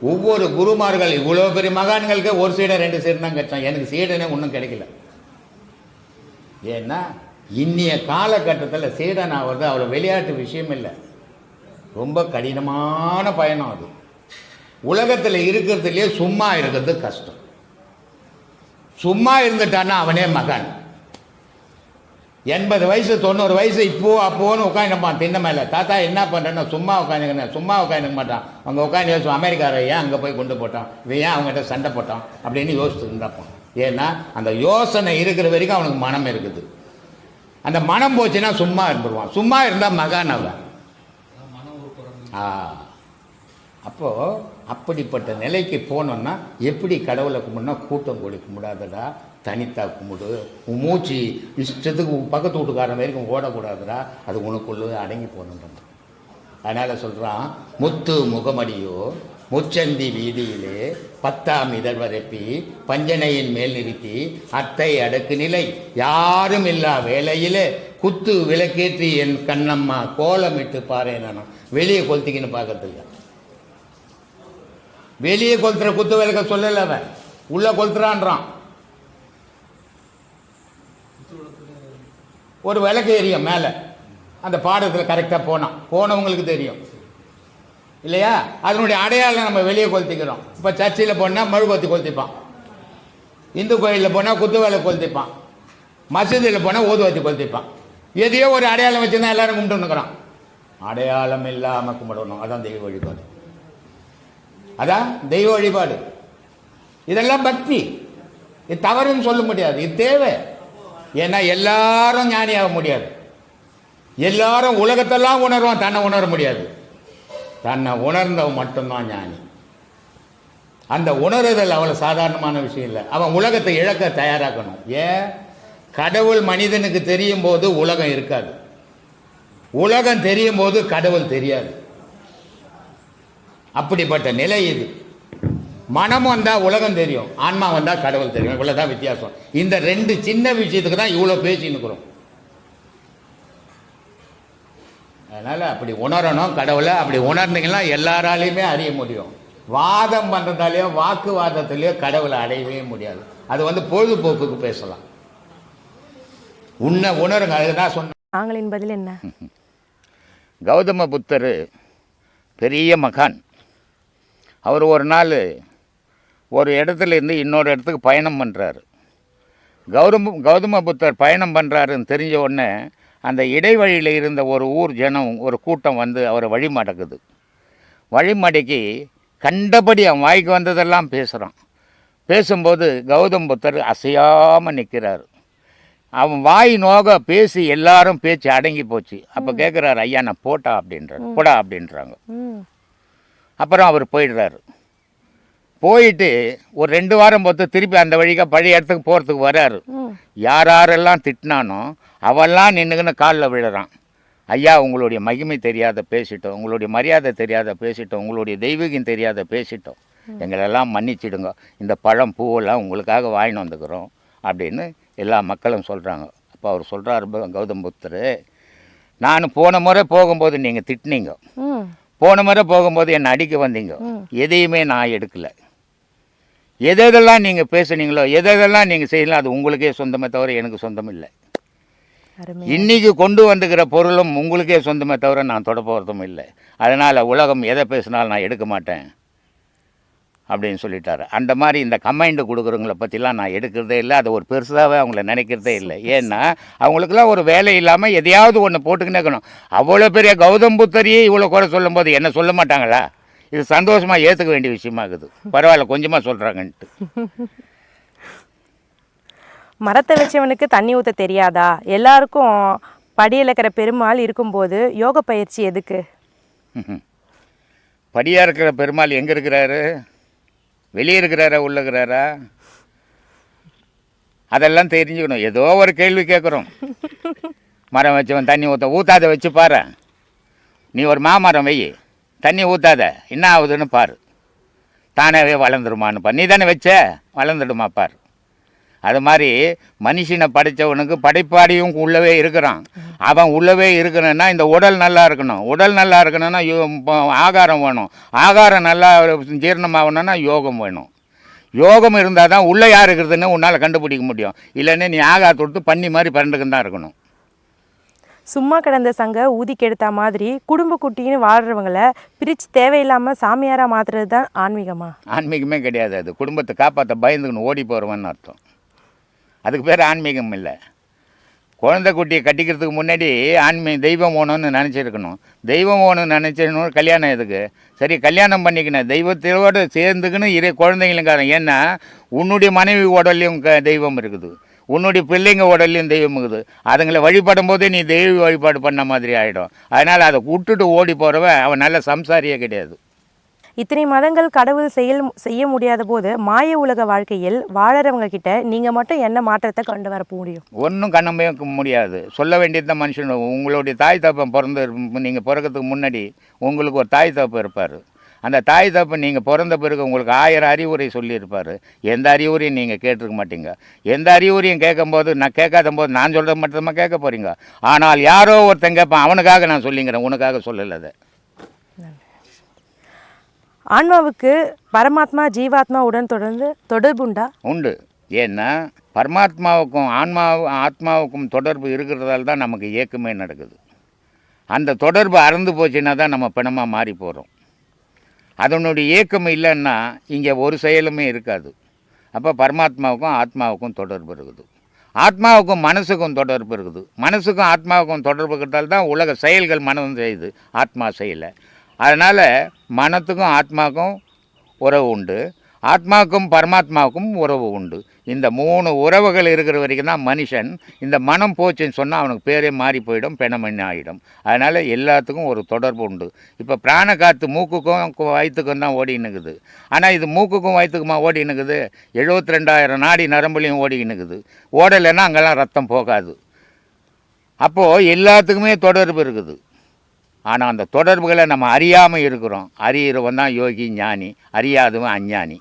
ஒவ்வொரு குருமார்கள், இவ்வளோ பெரிய மகான்களுக்கு ஒரு சீடன் 2 சீடன் தான் கிடைச்சான். எனக்கு சீடனே ஒன்றும் கிடைக்கல. ஏன்னா இன்னைய காலகட்டத்தில் சீடன் ஆகிறது அவ்வளோ விளையாட்டு விஷயம் இல்லை, ரொம்ப கடினமான பயணம் அது. உலகத்தில் இருக்கிறதுலே சும்மா இருக்கிறது கஷ்டம். சும்மா இருந்துட்டான்னா அவனே மகான். 80 வயசு 90 வயசு இப்போ அப்போன்னு உட்காந்துப்பான் தின்ன மேலே. தாத்தா என்ன பண்ணுறேன்னா சும்மா உட்காந்துக்கிறேன். சும்மா உட்காந்துக்க மாட்டான். அவங்க உட்காந்து யோசிச்சு அமெரிக்காரை ஏன் அங்கே போய் கொண்டு போட்டான், இவன் ஏன் அவங்ககிட்ட சண்டை போட்டான் அப்படின்னு யோசிச்சு இருந்தாப்பான். ஏன்னா அந்த யோசனை இருக்கிற வரைக்கும் அவனுக்கு மனம் இருக்குது. அந்த மனம் போச்சுன்னா சும்மா இருந்துருவான். சும்மா இருந்தால் மகான் அவன். அப்போது அப்படிப்பட்ட நிலைக்கு போனோன்னா எப்படி கடவுளை கும்பிட்னா கூட்டம் கூடி கும்பிடாதடா, தனித்தா கும்பிடு. உன் மூச்சு இஷ்டத்துக்கு பக்கத்து வீட்டுக்காரன் வரைக்கும் ஓடக்கூடாதுடா, அது உனக்குள்ளே அடங்கி போகணுன்ற. அதனால் சொல்கிறான், முத்து முகமடியோ முச்சந்தி வீதியிலே 10ஆம் இதழ் வரப்பி பஞ்சனையின் மேல் நிறுத்தி அத்தை அடக்கு நிலை யாரும் இல்லா வேலையிலே குத்து விளக்கேற்றி என் கண்ணம்மா கோலமிட்டு பாரு. நானும் வெளியே கொளுத்திக்கின்னு பார்க்கறதில்ல. வெளியே கொளுத்துற குத்து விளக்க சொல்லல, அவன் உள்ள கொளுத்துறான்றான். ஒரு விளக்கு எரியும் மேலே, அந்த பாடத்தில் கரெக்டாக போனவங்களுக்கு தெரியும் இல்லையா? அதனுடைய அடையாளம் நம்ம வெளியே கொளுத்திக்கிறோம். இப்போ சர்ச்சில் போனால் மெழுகுவர்த்தி கொளுத்திப்பான், இந்து கோயிலில் போனால் குத்து விளக்கு கொளுத்திப்பான், மசூதியில் போனால் ஊதுவத்தி கொளுத்திப்பான். எதையோ ஒரு அடையாளம் வச்சு தான் எல்லாரும் கும்பிட்டுன்னுக்குறான். அடையாளம் இல்லாமல் கும்பிடணும், அதான் தெய்வ வழிபாடு. அதான் தெய்வ வழிபாடு. இதெல்லாம் பக்தி. இது தவறுன்னு சொல்ல முடியாது, இது தேவை. ஏன்னா எல்லாரும் ஞானியாக முடியாது. எல்லாரும் உலகத்தெல்லாம் உணர்வான், தன்னை உணர முடியாது. தன்னை உணர்ந்தவன் மட்டும்தான் ஞானி. அந்த உணர்தல் அவ்வளோ சாதாரணமான விஷயம் இல்லை. அவன் உலகத்தை இழக்க தயாராக்கணும். ஏன்? கடவுள் மனிதனுக்கு தெரியும் போது உலகம் இருக்காது, உலகம் தெரியும் போது கடவுள் தெரியாது. அப்படிப்பட்ட நிலை இது. மனம் வந்தால் உலகம் தெரியும், ஆன்மா வந்தால் கடவுள் தெரியும். இவ்வளோதான் வித்தியாசம். இந்த 2 சின்ன விஷயத்துக்கு தான் இவ்வளோ பேசின்னுக்கிறோம். அதனால் அப்படி உணரணும் கடவுளை. அப்படி உணர்ந்தீங்கன்னா எல்லாராலையுமே அறிய முடியும். வாதம் பண்ணுறதாலேயோ வாக்குவாதத்திலேயோ கடவுளை அடையவே முடியாது. அது பொழுதுபோக்குக்கு பேசலாம். உணருங்க. அதுதான் சொன்ன. நாங்களின் பதில் என்ன? கௌதம புத்தர் பெரிய மகான். அவர் ஒரு நாள் ஒரு இடத்துலேருந்து இன்னொரு இடத்துக்கு பயணம் பண்ணுறாரு. கௌதம புத்தர் பயணம் பண்ணுறாருன்னு தெரிஞ்ச உடனே அந்த இடைவழியில் இருந்த ஒரு ஊர் ஜனம், ஒரு கூட்டம் அவரை வழிமடக்குது. வழிமடக்கி கண்டபடி அவன் வாய்க்கு வந்ததெல்லாம் பேசுகிறான். பேசும்போது கௌதம புத்தர் அசையாமல் நிற்கிறார். அவன் வாய் நோக பேசி எல்லாரும் பேச்சு அடங்கி போச்சு. அப்போ கேட்குறாரு, ஐயா நான் போட்டா அப்படின்றாங்க. அப்புறம் அவர் போயிடுறாரு. போயிட்டு ஒரு 2 வாரம் பொறுத்து திருப்பி அந்த வழியாக பழைய இடத்துக்கு போகிறதுக்கு வர்றாரு. யாரெல்லாம் திட்டினானோ அவெல்லாம் நின்றுக்குன்னு காலில் விழுறான். ஐயா உங்களுடைய மகிமை தெரியாத பேசிட்டோம், உங்களுடைய மரியாதை தெரியாத பேசிட்டோம், உங்களுடைய தெய்வீகம் தெரியாத பேசிட்டோம், எங்களெல்லாம் மன்னிச்சிடுங்க, இந்த பழம் பூவெல்லாம் உங்களுக்காக வாங்கிட்டு வந்துக்கிறோம் அப்படின்னு எல்லா மக்களும் சொல்கிறாங்க. அப்போ அவர் சொல்கிறார், கௌதம் புத்தர், நான் போன முறை போகும்போது நீங்கள் திட்டினீங்க, போன முறை போகும்போது என்னை அடிக்க வந்தீங்க, எதையுமே நான் எடுக்கலை. எதெல்லாம் நீங்கள் பேசுனீங்களோ எதெல்லாம் நீங்கள் செய்யலாம் அது உங்களுக்கே சொந்தமே தவிர எனக்கு சொந்தம் இல்லை. இன்றைக்கி கொண்டு வந்துக்கிற பொருளும் உங்களுக்கே சொந்தமே தவிர நான் தொட போகிறதும் இல்லை. அதனால் உலகம் எதை பேசினாலும் நான் எடுக்க மாட்டேன் அப்படின்னு சொல்லிட்டாரு. அந்த மாதிரி இந்த கமெண்ட் கொடுக்குறவங்கள பற்றிலாம் நான் எடுக்கிறதே இல்லை. அது ஒரு பெருசாகவே அவங்கள நினைக்கிறதே இல்லை. ஏன்னா அவங்களுக்குலாம் ஒரு வேலை இல்லாமல் எதையாவது ஒன்று போட்டுக்கினே இருக்கணும். அவ்வளோ பெரிய கௌதம் புத்தரையே இவ்வளோ குறை சொல்லும்போது என்ன சொல்ல மாட்டாங்களா? இது சந்தோஷமாக ஏற்றுக்க வேண்டிய விஷயமாகுது. பரவாயில்ல கொஞ்சமாக சொல்கிறாங்கன்ட்டு. மரத்தை வச்சவனுக்கு தண்ணி ஊற்ற தெரியாதா? எல்லாருக்கும் படியில் இருக்கிற பெருமாள் இருக்கும்போது யோக பயிற்சி எதுக்கு? படியாக இருக்கிற பெருமாள் எங்கே இருக்கிறாரு? வெளியே இருக்கிறாரா உள்ள இருக்கிறாரா? அதெல்லாம் தெரிஞ்சுக்கணும். ஏதோ ஒரு கேள்வி கேட்குறோம். மரம் வச்சவன் தண்ணி ஊற்றாத வச்சு பாரு. நீ ஒரு மாமரம் வை, தண்ணி ஊற்றாத என்ன ஆகுதுன்னு பாரு, தானாகவே வளர்ந்துருமான்னு பாரு. நீ தானே வச்ச, வளர்ந்துடுமா பாரு. அது மாதிரி மனுஷனை படைத்தவனுக்கு படைப்பாடியும் உள்ளவே இருக்கிறான். அவன் உள்ளவே இருக்கணும்னா இந்த உடல் நல்லா இருக்கணும். உடல் நல்லா இருக்கணும்னா ஆகாரம் வேணும். ஆகாரம் நல்லா ஜீரணமாகணும்னா யோகம் வேணும். யோகம் இருந்தால் தான் உள்ளே யார் இருக்கிறதுன்னு உன்னால் கண்டுபிடிக்க முடியும். இல்லைன்னு நீ ஆகாரத்தை கொடுத்து பண்ணி மாதிரி பரண்டுக்குன்னு தான் இருக்கணும். சும்மா கிடந்த சங்க ஊதி கெடுத்த மாதிரி குடும்ப குட்டின்னு வாழ்கிறவங்களை பிரித்து தேவையில்லாமல் சாமியாராக மாற்றுறது தான் ஆன்மீகமா? ஆன்மீகமே கிடையாது. அது குடும்பத்தை காப்பாற்ற பயந்துக்கணும் ஓடி போகிறவன்னு அர்த்தம். அதுக்கு பேர் ஆன்மீகம் இல்லை. குழந்தை குட்டியை கட்டிக்கிறதுக்கு முன்னாடி தெய்வம் வேணும்னு நினச்சிருக்கணும். தெய்வம் வேணும்னு நினச்சிருக்கணும். கல்யாணம் எதுக்கு? சரி கல்யாணம் பண்ணிக்கணும், தெய்வத்தோடு சேர்ந்துக்கணும் குழந்தைங்களுக்காரன். ஏன்னா உன்னுடைய மனைவி உடல்லையும் தெய்வம் இருக்குது, உன்னுடைய பிள்ளைங்க உடல்லையும் தெய்வம் இருக்குது. அதுங்களை வழிபடும் போதே நீ தெய்வ வழிபாடு பண்ண மாதிரி ஆகிடும். அதனால் அதை விட்டுட்டு ஓடி போகிறவன் அவன் நல்ல சம்சாரியே கிடையாது. இத்தனை மதங்கள் கடவுள் செய்ய முடியாத போது மாய உலக வாழ்க்கையில் வாழறவங்க கிட்ட நீங்கள் மட்டும் என்ன மாற்றத்தை கொண்டு வர முடியும்? ஒன்றும் கண்ணமே முடியாது. சொல்ல வேண்டியது தான் மனுஷன். உங்களுடைய தாய் தப்பன் நீங்கள் பிறக்கிறதுக்கு முன்னாடி உங்களுக்கு ஒரு தாய் தப்பு இருப்பார். அந்த தாய் தப்பு நீங்கள் பிறந்த பிறகு உங்களுக்கு 1000 அறிவுரை சொல்லியிருப்பார். எந்த அறிவுரையும் நீங்கள் கேட்டிருக்க மாட்டீங்க. எந்த அறிவுரையும் கேட்கும்போது நான் கேட்காத போது நான் சொல்கிறது மட்டும்தான் கேட்க போகிறீங்க. ஆனால் யாரோ ஒருத்தன் கேட்பான், அவனுக்காக நான் சொல்லிங்கிறேன், உனக்காக சொல்லலை. அதை ஆன்மாவுக்கு பரமாத்மா ஜீவாத்மா உடன் தொடர்புண்டா? உண்டு. ஏன்னா பரமாத்மாவுக்கும் ஆத்மாவுக்கும் தொடர்பு இருக்கிறதால தான் நமக்கு இயக்கமே நடக்குது. அந்த தொடர்பு அறந்து போச்சுன்னா தான் நம்ம பிணமாக மாறி போகிறோம். அதனுடைய இயக்கம் இல்லைன்னா இங்கே ஒரு செயலுமே இருக்காது. அப்போ பரமாத்மாவுக்கும் ஆத்மாவுக்கும் தொடர்பு இருக்குது. ஆத்மாவுக்கும் மனசுக்கும் தொடர்பு இருக்குது. மனசுக்கும் ஆத்மாவுக்கும் தொடர்பு இருக்கிறதால தான் உலக செயல்கள் மனம் செய்யுது, ஆத்மா செய்யலை. அதனால் மனத்துக்கும் ஆத்மாவுக்கும் உறவு உண்டு, ஆத்மாவுக்கும் பரமாத்மாவுக்கும் உறவு உண்டு. இந்த 3 உறவுகள் இருக்கிற வரைக்கும் தான் மனுஷன். இந்த மனம் போச்சுன்னு சொன்னால் அவனுக்கு பேரே மாறி போயிடும், பெணமண்ணி ஆகிடும். அதனால் எல்லாத்துக்கும் ஒரு தொடர்பு உண்டு. இப்போ பிராண காற்று மூக்குக்கும் வயிற்றுக்கும் தான் ஓடினுக்குது. ஆனால் இது மூக்குக்கும் வயிற்றுக்குமா ஓடினுக்குது? 72,000 நாடி நரம்புலையும் ஓடினுக்குது. ஓடலைன்னா அங்கெல்லாம் ரத்தம் போகாது. அப்போது எல்லாத்துக்குமே தொடர்பு இருக்குது. ஆனால் அந்த தொடர்புகளை நம்ம அறியாமல் இருக்கிறோம். அறிகிறவன் தான் யோகி ஞானி, அறியாதவன் அஞ்ஞானி.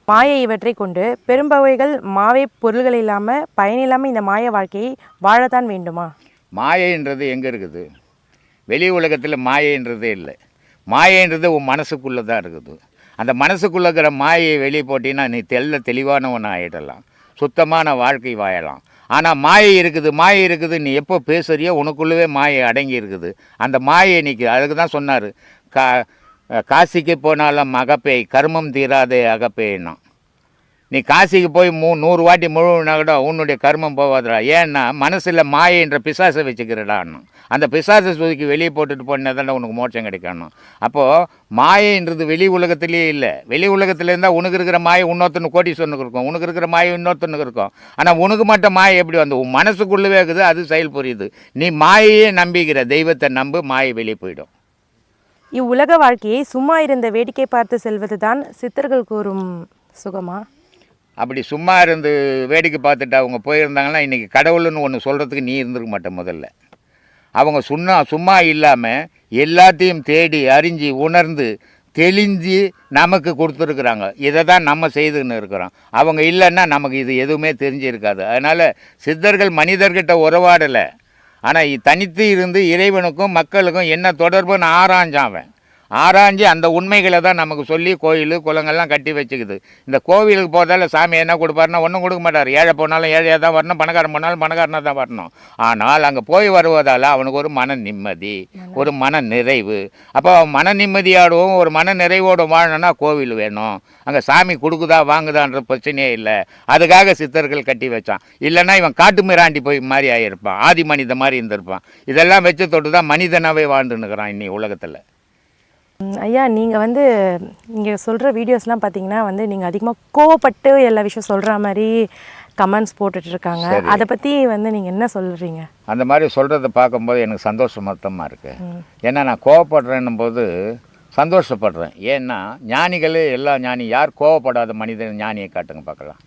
மாயை இவற்றை கொண்டு பெரும்பவைகள் மாவை பொருள்கள் இல்லாமல் பயனில்லாமல் இந்த மாய வாழ்க்கையை வாழத்தான் வேண்டுமா? மாயைன்றது எங்கே இருக்குது? வெளி உலகத்தில் மாயைன்றதே இல்லை. மாயைன்றது உன் மனசுக்குள்ளே தான் இருக்குது. அந்த மனசுக்குள்ளே இருக்கிற மாயை வெளியே போட்டின்னா நீ தெளிவானவன் ஆகிடலாம், சுத்தமான வாழ்க்கை வாழலாம். ஆனால் மாயை இருக்குது நீ எப்போ பேசுறியோ உனக்குள்ளவே மாயை அடங்கி இருக்குது. அந்த மாயை நிற்குது. அதுக்கு தான் சொன்னார், காசிக்கு போனாலும் அகப்பேய், கர்மம் தீராதே அகப்பேய்னா. நீ காசிக்கு போய் 100 வாட்டி முழுவினா கூட உன்னுடைய கர்மம் போவாதுடா. ஏன்னா மனசில் மாயைன்ற பிசாசை வச்சுக்கிறடான்னு. அந்த பிசாசை சுதுக்கி வெளியே போட்டுட்டு போனால் தானே உனக்கு மோட்சம் கிடைக்கணும். அப்போது மாயைன்றது வெளி உலகத்துலேயே இல்லை. வெளி உலகத்தில் இருந்தால் உனக்கு இருக்கிற மாயை இன்னொருத்தனுக்கு கோடீஸ்வரனுக்கு இருக்கும், உனக்கு இருக்கிற மாயை இன்னொருத்தனுக்கு இருக்கும். ஆனால் உனக்கு மட்டும் மாயை எப்படி வந்து உன் மனசுக்குள்ளவே இருக்குது, அது செயல் புரியுது. நீ மாயையே நம்பிக்கிற, தெய்வத்தை நம்பு, மாயை வெளியே போயிடும். இவ்வுலக வாழ்க்கையை சும்மா இருந்த வேடிக்கை பார்த்து செல்வது தான் சித்தர்கள் கூறும் சுகமா? அப்படி சும்மா இருந்து வேடிக்கை பார்த்துட்டு அவங்க போயிருந்தாங்கன்னா இன்றைக்கி கடவுள்னு ஒன்று சொல்கிறதுக்கு நீ இருந்திருக்க மாட்டேன். முதல்ல அவங்க சும்மா இல்லாமல் எல்லாத்தையும் தேடி அறிஞ்சு உணர்ந்து தெளிஞ்சு நமக்கு கொடுத்துருக்குறாங்க. இதை தான் நம்ம செய்துன்னு இருக்கிறோம். அவங்க இல்லைன்னா நமக்கு இது எதுவுமே தெரிஞ்சிருக்காது. அதனால் சித்தர்கள் மனிதர்கிட்ட உறவாடலை. ஆனால் தனித்து இருந்து இறைவனுக்கும் மக்களுக்கும் என்ன தொடர்புன்னு ஆராய்ஞ்சாவன். ஆராய்ஞ்சு அந்த உண்மைகளை தான் நமக்கு சொல்லி கோயில் குளங்கள்லாம் கட்டி வச்சுக்குது. இந்த கோவிலுக்கு போகிறதால சாமி என்ன கொடுப்பாருன்னா ஒன்றும் கொடுக்க மாட்டார். ஏழை போனாலும் ஏழையாக தான் வரணும், பணக்காரன் போனாலும் பணக்காரனாக தான் வரணும். ஆனால் அங்கே போய் வருவதால் அவனுக்கு ஒரு மன நிம்மதி, ஒரு மன நிறைவு. அப்போ மன நிம்மதியோடவும் ஒரு மன நிறைவோடு வாழணும்னா கோவில் வேணும். அங்கே சாமி கொடுக்குதா வாங்குதான்ற பிரச்சனையே இல்லை. அதுக்காக சித்தர்கள் கட்டி வச்சான். இல்லைன்னா இவன் காட்டு மிராண்டி போய் மாதிரி ஆகியிருப்பான், ஆதி மனித மாதிரி இருந்திருப்பான். இதெல்லாம் வச்சு தொட்டு தான் மனிதனாகவே வாழ்ந்துன்னுக்கிறான் இன்னி உலகத்தில். ஐயா, நீங்கள் வந்து இங்கே சொல்கிற வீடியோஸ்லாம் பார்த்தீங்கன்னா வந்து நீங்கள் அதிகமாக கோவப்பட்டு எல்லா விஷயம் சொல்கிற மாதிரி கமெண்ட்ஸ் போட்டுட்ருக்காங்க. அதை பற்றி வந்து நீங்கள் என்ன சொல்கிறீங்க? அந்த மாதிரி சொல்கிறத பார்க்கும்போது எனக்கு சந்தோஷமாக இருக்குது. ஏன்னா நான் கோவப்படுறேன்னும் போது சந்தோஷப்படுறேன். ஏன்னா ஞானிகளே எல்லா ஞானி, யார் கோவப்படாத மனிதன் ஞானியை காட்டுங்க பார்க்கலாம்.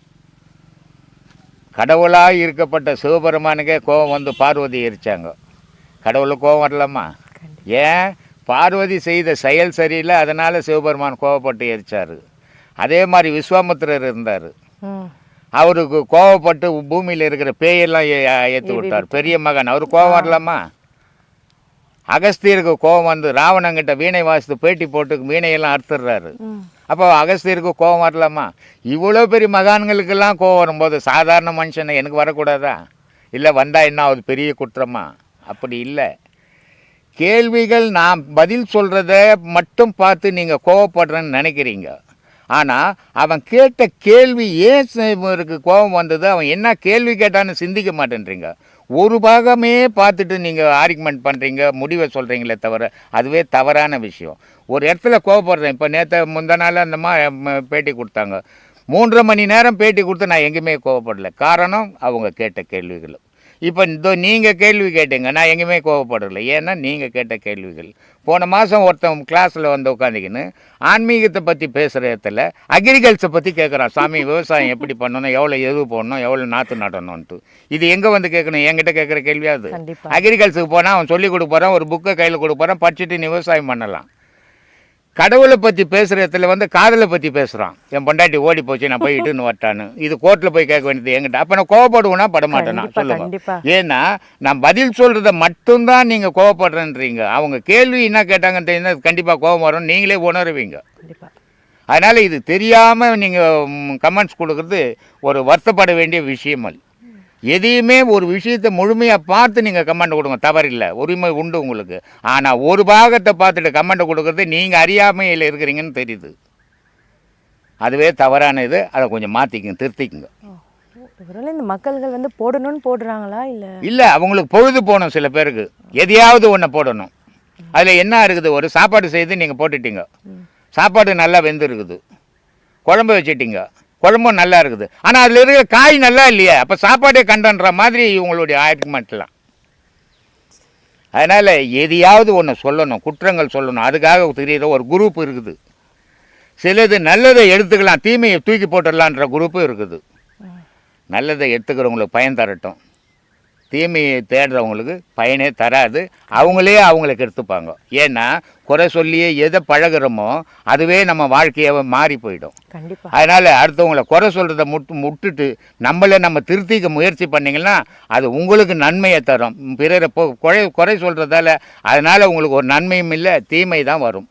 கடவுளாக இருக்கப்பட்ட சிவபெருமானுக்கே கோபம் வந்து பார்வதி எரிச்சாங்க. கடவுளுக்கு கோபம் வரலாமா? ஏன்? பார்வதி செய்த செயல் சரியில்லை, அதனால் சிவபெருமான் கோவப்பட்டு எரிச்சார். அதே மாதிரி விஸ்வாமித்திரர் இருந்தார். அவருக்கு கோவப்பட்டு பூமியில் இருக்கிற பேயெல்லாம் ஏற்றி விட்டார். பெரிய மகன், அவர் கோபம் வரலாமா? அகஸ்தியருக்கு கோபம் வந்து ராவணங்கிட்ட வீணை வாசித்து பேட்டி போட்டு வீணையெல்லாம் அறுத்துடுறாரு. அப்போ அகஸ்தியருக்கு கோபம் வரலாமா? இவ்வளோ பெரிய மகான்களுக்கெல்லாம் கோபம் வரும்போது சாதாரண மனுஷனை எனக்கு வரக்கூடாதா? இல்லை வந்தால் என்ன அது பெரிய குற்றமா? அப்படி இல்லை. கேள்விகள் நான் பதில் சொல்கிறத மட்டும் பார்த்து நீங்கள் கோவப்படுறேன்னு நினைக்கிறீங்க. ஆனால் அவன் கேட்ட கேள்வி ஏன் இவருக்கு கோபம் வந்தது, அவன் என்ன கேள்வி கேட்டான்னு சிந்திக்க மாட்டேன்றீங்க. ஒரு பாகமே பார்த்துட்டு நீங்கள் ஆர்குமெண்ட் பண்ணுறீங்க, முடிவை சொல்கிறீங்களே தவிர அதுவே தவறான விஷயம். ஒரு இடத்துல கோவப்படுறேன். இப்போ நேற்று முந்த நாள் அந்தம்மா பேட்டி கொடுத்தாங்க. 3.5 மணி நேரம் பேட்டி கொடுத்து நான் எங்கேயுமே கோவப்படலை. காரணம் அவங்க கேட்ட கேள்விகள். இப்போ நீங்கள் கேள்வி கேட்டீங்க, நான் எங்கேயுமே கோவப்படலை. ஏன்னா நீங்கள் கேட்ட கேள்விகள். போன மாதம் ஒருத்தன் கிளாஸில் வந்து உட்காந்துக்கின்னு ஆன்மீகத்தை பற்றி பேசுகிற இடத்துல அக்ரிகல்ச்சரை பற்றி கேட்குறான். சாமி விவசாயம் எப்படி பண்ணணும், எவ்வளோ எது போடணும், எவ்வளோ நாற்று நடணும்ன்ட்டு. இது எங்கே வந்து கேட்கணும்? என்கிட்ட கேட்குற கேள்வியாது. அக்ரிகல்ச்சருக்கு போனால் அவன் சொல்லி கொடுப்பாரான், ஒரு புக்கை கையில் கொடுப்பாரான், படிச்சுட்டு நீ விவசாயம் பண்ணலாம். கடவுளை பற்றி பேசுகிற இடத்துல வந்து காதலை பற்றி பேசுகிறான். என் பொண்டாட்டி ஓடி போச்சு, நான் போய் இட்டுன்னு வரட்டான்னு. இது கோர்ட்டில் போய் கேட்க வேண்டியது என்கிட்ட. அப்போ நான் கோவப்படுவேனா படமாட்டேனா சொல்லுங்க. ஏன்னா நான் பதில் சொல்கிறத மட்டும்தான் நீங்கள் கோவப்படுறேன்றீங்க. அவங்க கேள்வி என்ன கேட்டாங்கன்னு தெரியுது, கண்டிப்பாக கோவம் வரும், நீங்களே உணருவீங்க. அதனால் இது தெரியாமல் நீங்கள் கமெண்ட்ஸ் கொடுக்குறது ஒரு வருத்தப்பட வேண்டிய விஷயம் அல்ல. எதையுமே ஒரு விஷயத்தை முழுமையாக பார்த்து நீங்கள் கமெண்ட் கொடுங்க, தவறில்லை, உரிமை உண்டு உங்களுக்கு. ஆனால் ஒரு பாகத்தை பார்த்துட்டு கமெண்ட் கொடுக்குறது நீங்கள் அறியாமையில் இருக்கிறீங்கன்னு தெரியுது. அதுவே தவறான இது. அதை கொஞ்சம் மாற்றிக்குங்க, திருத்திக்குங்க. இந்த மக்கள்கள் வந்து போடணும்னு போடுறாங்களா? இல்லை, அவங்களுக்கு பொழுது போகணும். சில பேருக்கு எதையாவது ஒன்று போடணும். அதில் என்ன இருக்குது, ஒரு சாப்பாடு செய்து நீங்கள் போட்டுட்டீங்க, சாப்பாடு நல்லா வெந்துருக்குது, குழம்பு வச்சுட்டீங்க, குழம்பும் நல்லா இருக்குது, ஆனால் அதில் இருக்கிற காய் நல்லா இல்லையா, அப்போ சாப்பாடே கண்டன்ற மாதிரி இவங்களுடைய ஆர்குமெண்ட்லாம். அதனால் எதையாவது ஒன்று சொல்லணும், குற்றங்கள் சொல்லணும். அதுக்காக தெரியுற ஒரு குரூப் இருக்குது. சிலது நல்லதை எடுத்துக்கலாம், தீமையை தூக்கி போட்டுடலான்ற குரூப்பும் இருக்குது. நல்லதை எடுத்துக்கிறவங்களுக்கு பயன் தரட்டும், தீமையை தேடுறவங்களுக்கு பயனே தராது. அவங்களே அவங்களுக்கு எடுத்துப்பாங்க. ஏன்னா குறை சொல்லியே எதை பழகிறோமோ அதுவே நம்ம வாழ்க்கையை மாறி போயிடும். அதனால் அடுத்தவங்களை குறை சொல்கிறத முட்டுட்டு நம்மளை நம்ம திருத்திக்க முயற்சி பண்ணிங்கன்னா அது உங்களுக்கு நன்மையை தரும். பிறரை குறை சொல்கிறதால அதனால் உங்களுக்கு ஒரு நன்மையும் இல்லை, தீமை தான் வரும்.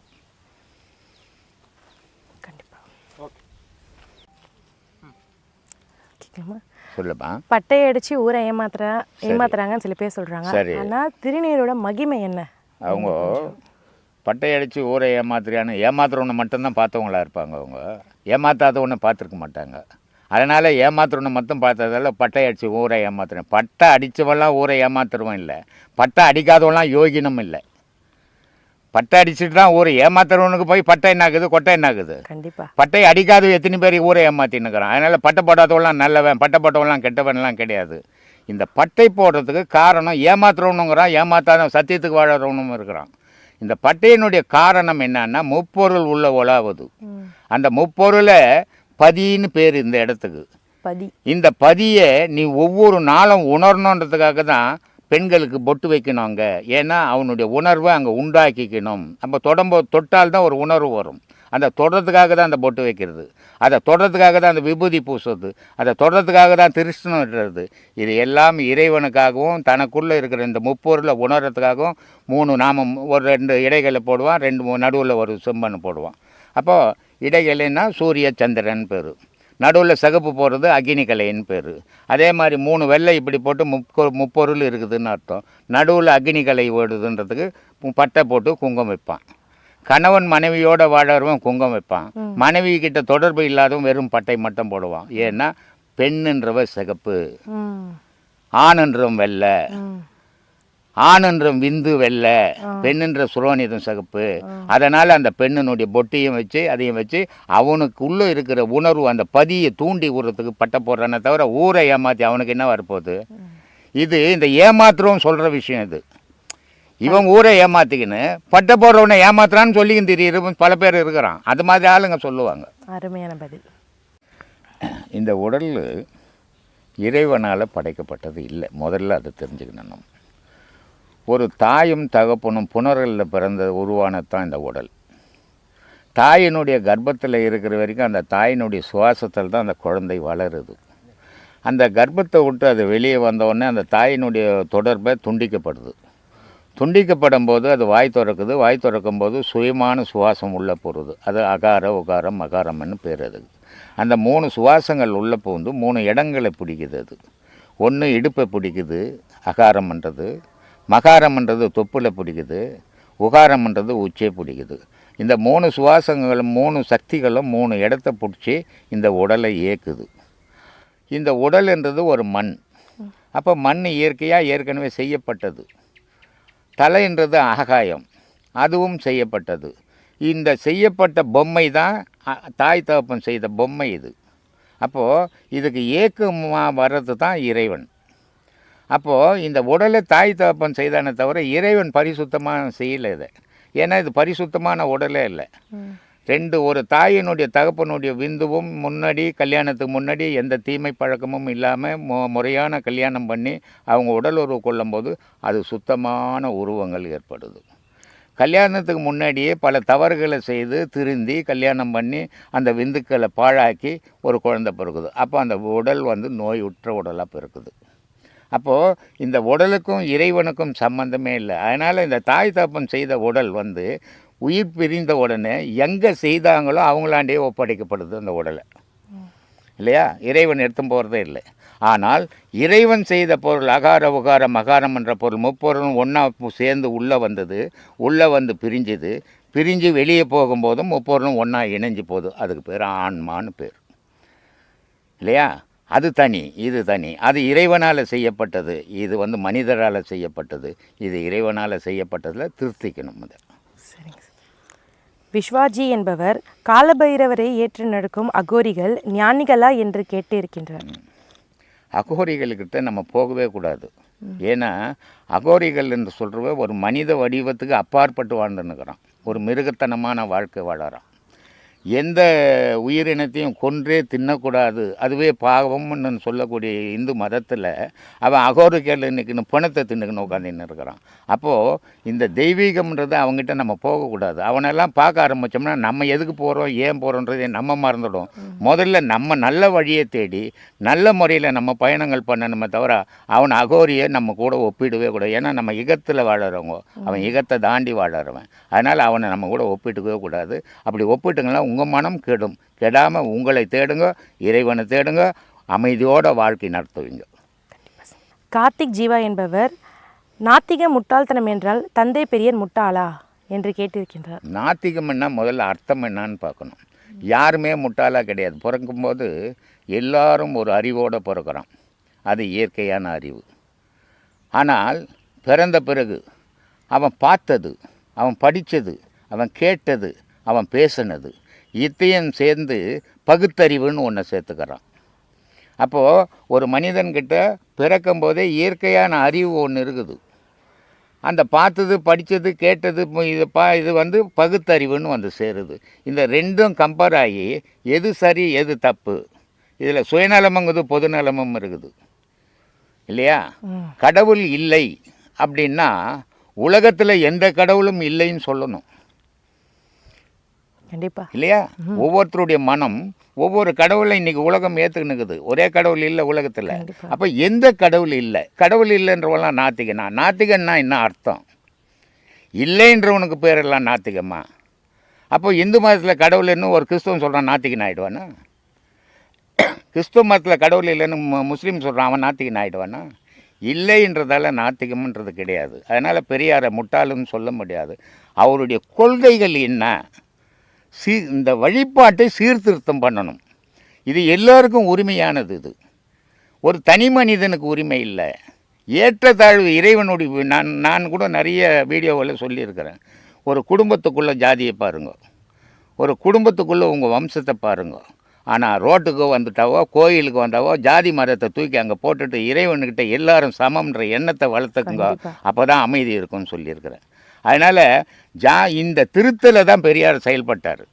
சொல்லுப்பா. பட்டை அடிச்சு ஊரை ஏமாத்துறாங்கன்னு சில பேர் சொல்றாங்க. ஆனா திருநீரோட மகிமை என்ன? அவங்க பட்டை அடிச்சு ஊரை ஏமாத்துறவனை மட்டும்தான் பார்த்தவங்களா இருப்பாங்க. அவங்க ஏமாத்தாதவனை பார்த்துருக்க மாட்டாங்க. அதனால் ஏமாத்துறவனை மட்டும் பார்த்ததால பட்டை அடித்து ஊரை ஏமாத்துறேன். பட்டை அடித்தவெல்லாம் ஊரை ஏமாத்துறவன் இல்லை, பட்டை அடிக்காதவெல்லாம் யோகினும் இல்லை. பட்டை அடிச்சுட்டு தான் ஊரை ஏமாத்துறவனுக்கு போய் பட்டை என்னாகுது, கொட்டை என்னாகுது. கண்டிப்பாக பட்டை அடிக்காத எத்தனை பேர் ஊரை ஏமாத்தின்னுக்கிறான். அதனால் பட்டை போடாதவெல்லாம் நல்லவன், பட்டை போட்டவெல்லாம் கெட்டவன்லாம் கிடையாது. இந்த பட்டை போடுறதுக்கு காரணம் ஏமாத்துறவனுங்கிறான், ஏமாத்தாத சத்தியத்துக்கு வாழறவனும் இருக்கிறான். இந்த பட்டையினுடைய காரணம் என்னன்னா முப்பொருள் உள்ள உலாவது. அந்த முப்பொருளை பதின்னு பேர் இந்த இடத்துக்கு. இந்த பதியை நீ ஒவ்வொரு நாளும் உணரணுன்றதுக்காக தான் பெண்களுக்கு பொட்டு வைக்கணும் அங்கே. ஏன்னா அவனுடைய உணர்வை அங்கே உண்டாக்கிக்கணும். நம்ம தொட்டால்தான் ஒரு உணர்வு வரும். அந்த தொடர்றதுக்காக தான் அந்த பொட்டு வைக்கிறது, அதை தொடர்றதுக்காக தான் அந்த விபூதி பூசுறது, அதை தொடர்றதுக்காக தான் திருஷ்ணம் விடுறது. இது எல்லாம் இறைவனுக்காகவும் தனக்குள்ளே இருக்கிற இந்த முப்பொருளை உணர்றதுக்காகவும் 3 நாமம் ஒரு 2 இடைகளை போடுவான், 2 நடுவில் ஒரு செம்பன்னு போடுவான். அப்போது இடைகளைன்னா சூரிய சந்திரன் பேர், நடுவில் சிகப்பு போடுறது அக்னிகலைன்னு பேர். அதே மாதிரி 3 வெள்ளை இப்படி போட்டு முப்பொருள் இருக்குதுன்னு அர்த்தம். நடுவில் அக்னிகலை ஓடுதுன்றதுக்கு பட்டை போட்டு குங்குமம் வைப்பான். கணவன் மனைவியோட வாழறவன் குங்குமம் வைப்பான், மனைவி கிட்ட தொடர்பு இல்லாதவன் வெறும் பட்டை மட்டும் போடுவான். ஏன்னா பெண்ணுன்றவ சிகப்பு, ஆணுன்றவன் வெள்ளை, ஆணுன்ற விந்து வெள்ளை, பெண்ணுன்ற சுரோனிதம் சிகப்பு. அதனால் அந்த பெண்ணினுடைய பொட்டியும் வச்சு அதையும் வச்சு அவனுக்குள்ளே இருக்கிற உணர்வு அந்த பதியை தூண்டி விடுறதுக்கு பட்டை போடுறானே தவிர ஊரை ஏமாற்றி அவனுக்கு என்ன வரப்போகுது? இது இந்த ஏமாத்துறவன் சொல்கிற விஷயம். இது இவன் ஊரை ஏமாற்றிக்கின்னு பட்டை போடுறவனை ஏமாத்துறான்னு சொல்லிக்கின்னு தெரியுற பல பேர் இருக்கிறான். அது மாதிரி ஆளுங்க சொல்லுவாங்க. அருமையான பதில். இந்த உடல் இறைவனால் படைக்கப்பட்டது இல்லை, முதல்ல அதை தெரிஞ்சுக்கணும். நம்ம ஒரு தாயும் தகப்பனும் புணர்களில் பிறந்த உருவானதான் இந்த உடல். தாயினுடைய கர்ப்பத்தில் இருக்கிற வரைக்கும் அந்த தாயினுடைய சுவாசத்தில் தான் அந்த குழந்தை வளருது. அந்த கர்ப்பத்தை விட்டு அது வெளியே வந்தவுடனே அந்த தாயினுடைய தொடர்பை துண்டிக்கப்படுது. துண்டிக்கப்படும் போது அது வாய் திறக்குது. வாய் திறக்கும் போது சுயமான சுவாசம் உள்ளே போகிறது. அது அகார உகாரம் மகாரம்னு பேர். அதுக்கு அந்த 3 சுவாசங்கள் உள்ளே புகுந்து 3 இடங்களை பிடிக்குது. அது ஒன்று இடுப்பை பிடிக்குது அகாரம்ன்றது, மகாரம்ன்றது தொப்புல பிடிக்குது, உகாரம்ன்றது உச்சியை பிடிக்குது. இந்த 3 சுவாசங்களும் 3 சக்திகளும் 3 இடத்த பிடிச்சி இந்த உடலை இயக்குது. இந்த உடல் என்றது ஒரு மண். அப்போ மண் இயற்கையாக ஏற்கனவே செய்யப்பட்டது. தலைன்றது ஆகாயம், அதுவும் செய்யப்பட்டது. இந்த செய்யப்பட்ட பொம்மை தான் தாய் தகப்பன் செய்த பொம்மை இது. அப்போது இதுக்கு ஏக்கமாக வர்றது தான் இறைவன். அப்போது இந்த உடலை தாய் தகப்பன் செய்தானே தவிர இறைவன் பரிசுத்தமாக செய்யலை இதை. ஏன்னா இது பரிசுத்தமான உடலே இல்லை. 2 ஒரு தாயினுடைய தகப்பனுடைய விந்துவும் முன்னாடி கல்யாணத்துக்கு முன்னாடி எந்த தீமை பழக்கமும் இல்லாமல் முறையான கல்யாணம் பண்ணி அவங்க உடல் உறவு கொள்ளும்போது அது சுத்தமான உருவங்கள் ஏற்படுது. கல்யாணத்துக்கு முன்னாடியே பல தவறுகளை செய்து திருந்தி கல்யாணம் பண்ணி அந்த விந்துக்களை பாழாக்கி ஒரு குழந்தை பிறக்குது. அப்போ அந்த உடல் நோய் உற்ற உடலாக பிறக்குது. அப்போது இந்த உடலுக்கும் இறைவனுக்கும் சம்பந்தமே இல்லை. அதனால் இந்த தாய் தகப்பன் செய்த உடல் உயிர் பிரிந்த உடனே எங்கே செய்தாங்களோ அவங்களாண்டே ஒப்படைக்கப்படுது அந்த உடலை, இல்லையா? இறைவன் எடுத்தும் போகிறதே இல்லை. ஆனால் இறைவன் செய்த பொருள் அகார உகார மகாரம் என்ற பொருள் முப்பொருளும் ஒன்றா சேர்ந்து உள்ளே வந்தது. உள்ளே பிரிஞ்சுது. பிரிஞ்சு வெளியே போகும்போதும் முப்பொருளும் ஒன்றா இணைஞ்சு போகுது. அதுக்கு பேர் ஆன்மான்னு பேர், இல்லையா? அது தனி, இது தனி. அது இறைவனால் செய்யப்பட்டது, இது மனிதரால் செய்யப்பட்டது. இது இறைவனால் செய்யப்பட்டதில் திருத்திக்கணும். அதை சரிங்க. விஸ்வாஜி என்பவர் காலபைரவரை ஏற்று நடக்கும் அகோரிகள் ஞானிகளா என்று கேட்டு இருக்கின்றார். அகோரிகள்கிட்ட நம்ம போகவே கூடாது. ஏன்னா அகோரிகள் என்று சொல்கிறவ ஒரு மனித வடிவத்துக்கு அப்பாற்பட்டு வாழ்ந்துன்னுக்கிறான். ஒரு மிருகத்தனமான வாழ்க்கை வாழறான். எந்த உயிரினத்தையும் கொன்றே தின்னக்கூடாது, அதுவே பாவம்னு சொல்லக்கூடிய இந்து மதத்தில் அவன் அகோரிகள் இன்னைக்கு பணத்தை தின்னுக்குன்னு உட்காந்துன்னு இருக்கிறான். அப்போது இந்த தெய்வீகம்ன்றது அவங்ககிட்ட நம்ம போகக்கூடாது. அவனெல்லாம் பார்க்க ஆரம்பித்தோம்னா நம்ம எதுக்கு போகிறோம் ஏன் போகிறோன்றதே நம்ம மறந்துடும். முதல்ல நம்ம நல்ல வழியை தேடி நல்ல முறையில் நம்ம பயணங்கள் பண்ணணுமே தவிர அவன் அகோரியை நம்ம கூட ஒப்பிடவே கூடாது. ஏன்னா நம்ம யுகத்தில் வாழறவங்க, அவன் யுகத்தை தாண்டி வாழறவன். அதனால் அவனை நம்ம கூட ஒப்பிட்டுக்கவே கூடாது. அப்படி ஒப்பிட்டுங்கன்னா உங்கள் மனம் கெடும். கெடாமல் உங்களை தேடுங்க, இறைவனை தேடுங்க, அமைதியோட வாழ்க்கை நடத்துவீங்க. கார்த்திக் ஜீவா என்பவர் நாத்திக முட்டாள்தனம் என்றால் தந்தை பெரியர் முட்டாளா என்று கேட்டிருக்கின்றார். நாத்திகம் என்ன முதல்ல அர்த்தம் என்னன்னு பார்க்கணும். யாருமே முட்டாளாக கிடையாது. பிறக்கும்போது எல்லாரும் ஒரு அறிவோடு பிறக்கிறான். அது இயற்கையான அறிவு. ஆனால் பிறந்த பிறகு அவன் பார்த்தது, அவன் படித்தது, அவன் கேட்டது, அவன் பேசினது இத்தையும் சேர்ந்து பகுத்தறிவுன்னு ஒன்று சேர்த்துக்கிறான். அப்போது ஒரு மனிதன்கிட்ட பிறக்கும்போதே இயற்கையான அறிவு ஒன்று இருக்குது. அந்த பார்த்தது படித்தது கேட்டது இது பகுத்தறிவுன்னு சேருது. இந்த ரெண்டும் கம்பேர் ஆகி எது சரி எது தப்பு, இதில் சுயநலமுங்குது பொதுநலமும் இருக்குது, இல்லையா? கடவுள் இல்லை அப்படின்னா உலகத்தில் எந்த கடவுளும் இல்லைன்னு சொல்லணும். கண்டிப்பா இல்லையா? ஒவ்வொருத்தருடைய மனம் ஒவ்வொரு கடவுளை இன்னைக்கு உலகம் ஏற்றுக்குனுக்குது. ஒரே கடவுள் இல்லை உலகத்தில். கண்டிப்பா. அப்போ எந்த கடவுள் இல்லை? கடவுள் இல்லைன்றவெல்லாம் நாத்திகனா? நாத்திகன்னா என்ன அர்த்தம்? இல்லைன்றவனுக்கு பேரெல்லாம் நாத்திகமா? அப்போ இந்து மதத்தில் கடவுள் இன்னும் ஒரு கிறிஸ்தவன் சொல்கிறான், நாத்திகன் ஆகிடுவானா? கிறிஸ்துவ மதத்தில் கடவுள் இல்லைன்னு முஸ்லீம் சொல்கிறான், அவன் நாத்திகன் ஆகிடுவானா? இல்லைன்றதால நாத்திகம்ன்றது கிடையாது. அதனால் பெரியாரை முட்டாளுன்னு சொல்ல முடியாது. அவருடைய கொள்கைகள் என்ன? இந்த வழிபாட்டை சீர்திருத்தம் பண்ணணும். இது எல்லோருக்கும் உரிமையானது. இது ஒரு தனி மனிதனுக்கு உரிமை இல்லை. ஏற்றத்தாழ்வு இறைவனுடைய நான் கூட நிறைய வீடியோவில் சொல்லியிருக்கிறேன். ஒரு குடும்பத்துக்குள்ளே ஜாதியை பாருங்க, ஒரு குடும்பத்துக்குள்ளே உங்கள் வம்சத்தை பாருங்க. ஆனால் ரோட்டுக்கு வந்துட்டாவோ கோயிலுக்கு வந்தாவோ ஜாதி மதத்தை தூக்கி அங்கே போட்டுட்டு இறைவன்கிட்ட எல்லாரும் சமம்ன்ற எண்ணத்தை வளர்த்துக்குங்க. அப்போ தான் அமைதி இருக்கும்னு சொல்லியிருக்கிறேன். அதனால் இந்த திருத்தலை தான் பெரியார் செயல்பட்டார்.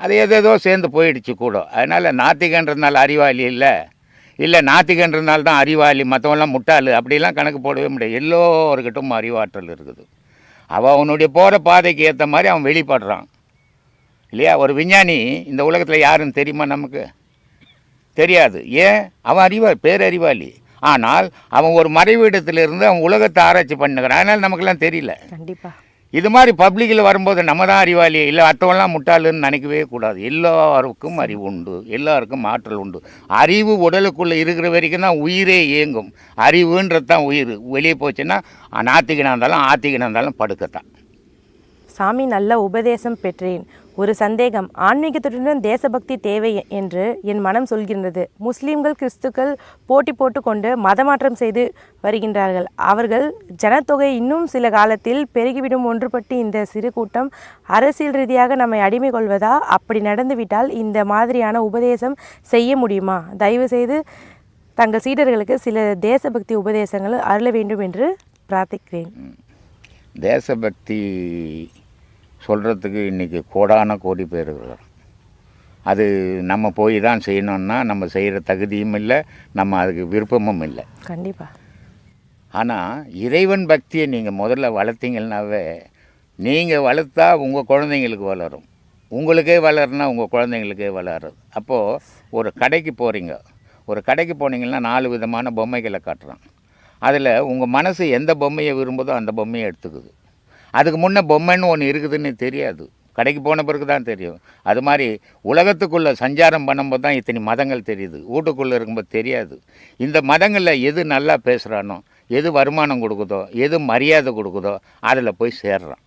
அது ஏதேதோ சேர்ந்து போயிடுச்சு கூட. அதனால் நாத்திகன்றதுனால அறிவாளி இல்லை நாத்திகன்றதுனால தான் அறிவாளி, மற்றவெல்லாம் முட்டாள் அப்படிலாம் கணக்கு போடவே முடியாது. எல்லோருக்கிட்டும் அறிவாற்றல் இருக்குது. அவனுடைய போகிற பாதைக்கு ஏற்ற மாதிரி அவன் வெளிப்படுறான் இல்லையா? ஒரு விஞ்ஞானி இந்த உலகத்தில் யாருன்னு தெரியுமா? நமக்கு தெரியாது. ஏன்? அவன் பேரறிவாளி. ஆனால் அவன் ஒரு மறைவிடத்திலிருந்து அவன் உலகத்தை ஆராய்ச்சி பண்ணுகிறான். அதனால் நமக்கெல்லாம் தெரியல. கண்டிப்பாக இது மாதிரி பப்ளிக்கில் வரும்போது நம்ம தான் அறிவாளி, இல்லை மற்றவெல்லாம் முட்டாளுன்னு நினைக்கவே கூடாது. எல்லாருக்கும் அறிவு உண்டு, எல்லாருக்கும் ஆற்றல் உண்டு. அறிவு உடலுக்குள்ளே இருக்கிற வரைக்கும் தான் உயிரே இயங்கும். அறிவுன்றது தான் உயிர். வெளியே போச்சுன்னா நாத்திகனாக இருந்தாலும் ஆத்திகனாக இருந்தாலும் படுக்கத்தான். சாமி, நல்ல உபதேசம் பெற்றேன். ஒரு சந்தேகம். ஆன்மீகத்துடன் தேசபக்தி தேவை என்று என் மனம் சொல்கின்றது. முஸ்லீம்கள் கிறிஸ்துக்கள் போட்டி போட்டுக்கொண்டு மதமாற்றம் செய்து வருகின்றார்கள். அவர்கள் ஜனத்தொகை இன்னும் சில காலத்தில் பெருகிவிடும். ஒன்றுபட்டு இந்த சிறு கூட்டம் அரசியல் ரீதியாக நம்மை அடிமை கொள்வதா? அப்படி நடந்துவிட்டால் இந்த மாதிரியான உபதேசம் செய்ய முடியுமா? தயவு செய்து தங்கள் சீடர்களுக்கு சில தேசபக்தி உபதேசங்கள் அருள வேண்டும் என்று பிரார்த்திக்கிறேன். தேசபக்தி சொல்கிறதுக்கு இன்றைக்கி கோடான கோடி பேர் இருக்கிறோம். அது நம்ம போய் தான் செய்யணுன்னா நம்ம செய்கிற தகுதியும் இல்லை, நம்ம அதுக்கு விருப்பமும் இல்லை. கண்டிப்பாக. ஆனால் இறைவன் பக்தியை நீங்கள் முதல்ல வளர்த்தீங்கன்னாவே, நீங்கள் வளர்த்தா உங்கள் குழந்தைங்களுக்கு வளரும். உங்களுக்கே வளருனா உங்கள் குழந்தைங்களுக்கே வளரும். அப்போது ஒரு கடைக்கு போகிறீங்க, ஒரு கடைக்கு போனீங்கன்னா 4 விதமான பொம்மைகளை காட்டுறான். அதில் உங்கள் மனசு எந்த பொம்மையை விரும்புதோ அந்த பொம்மையை எடுத்துக்குது. அதுக்கு முன்னே பொம்மைன்னு ஒன்று இருக்குதுன்னு தெரியாது, கடைக்கு போன பிறகு தான் தெரியும். அது மாதிரி உலகத்துக்குள்ளே சஞ்சாரம் பண்ணும்போது தான் இத்தனை மதங்கள் தெரியுது, வீட்டுக்குள்ளே இருக்கும்போது தெரியாது. இந்த மதங்களில் எது நல்லா பேசுகிறானோ, எது வருமானம் கொடுக்குதோ, எது மரியாதை கொடுக்குதோ அதில் போய் சேர்றான்.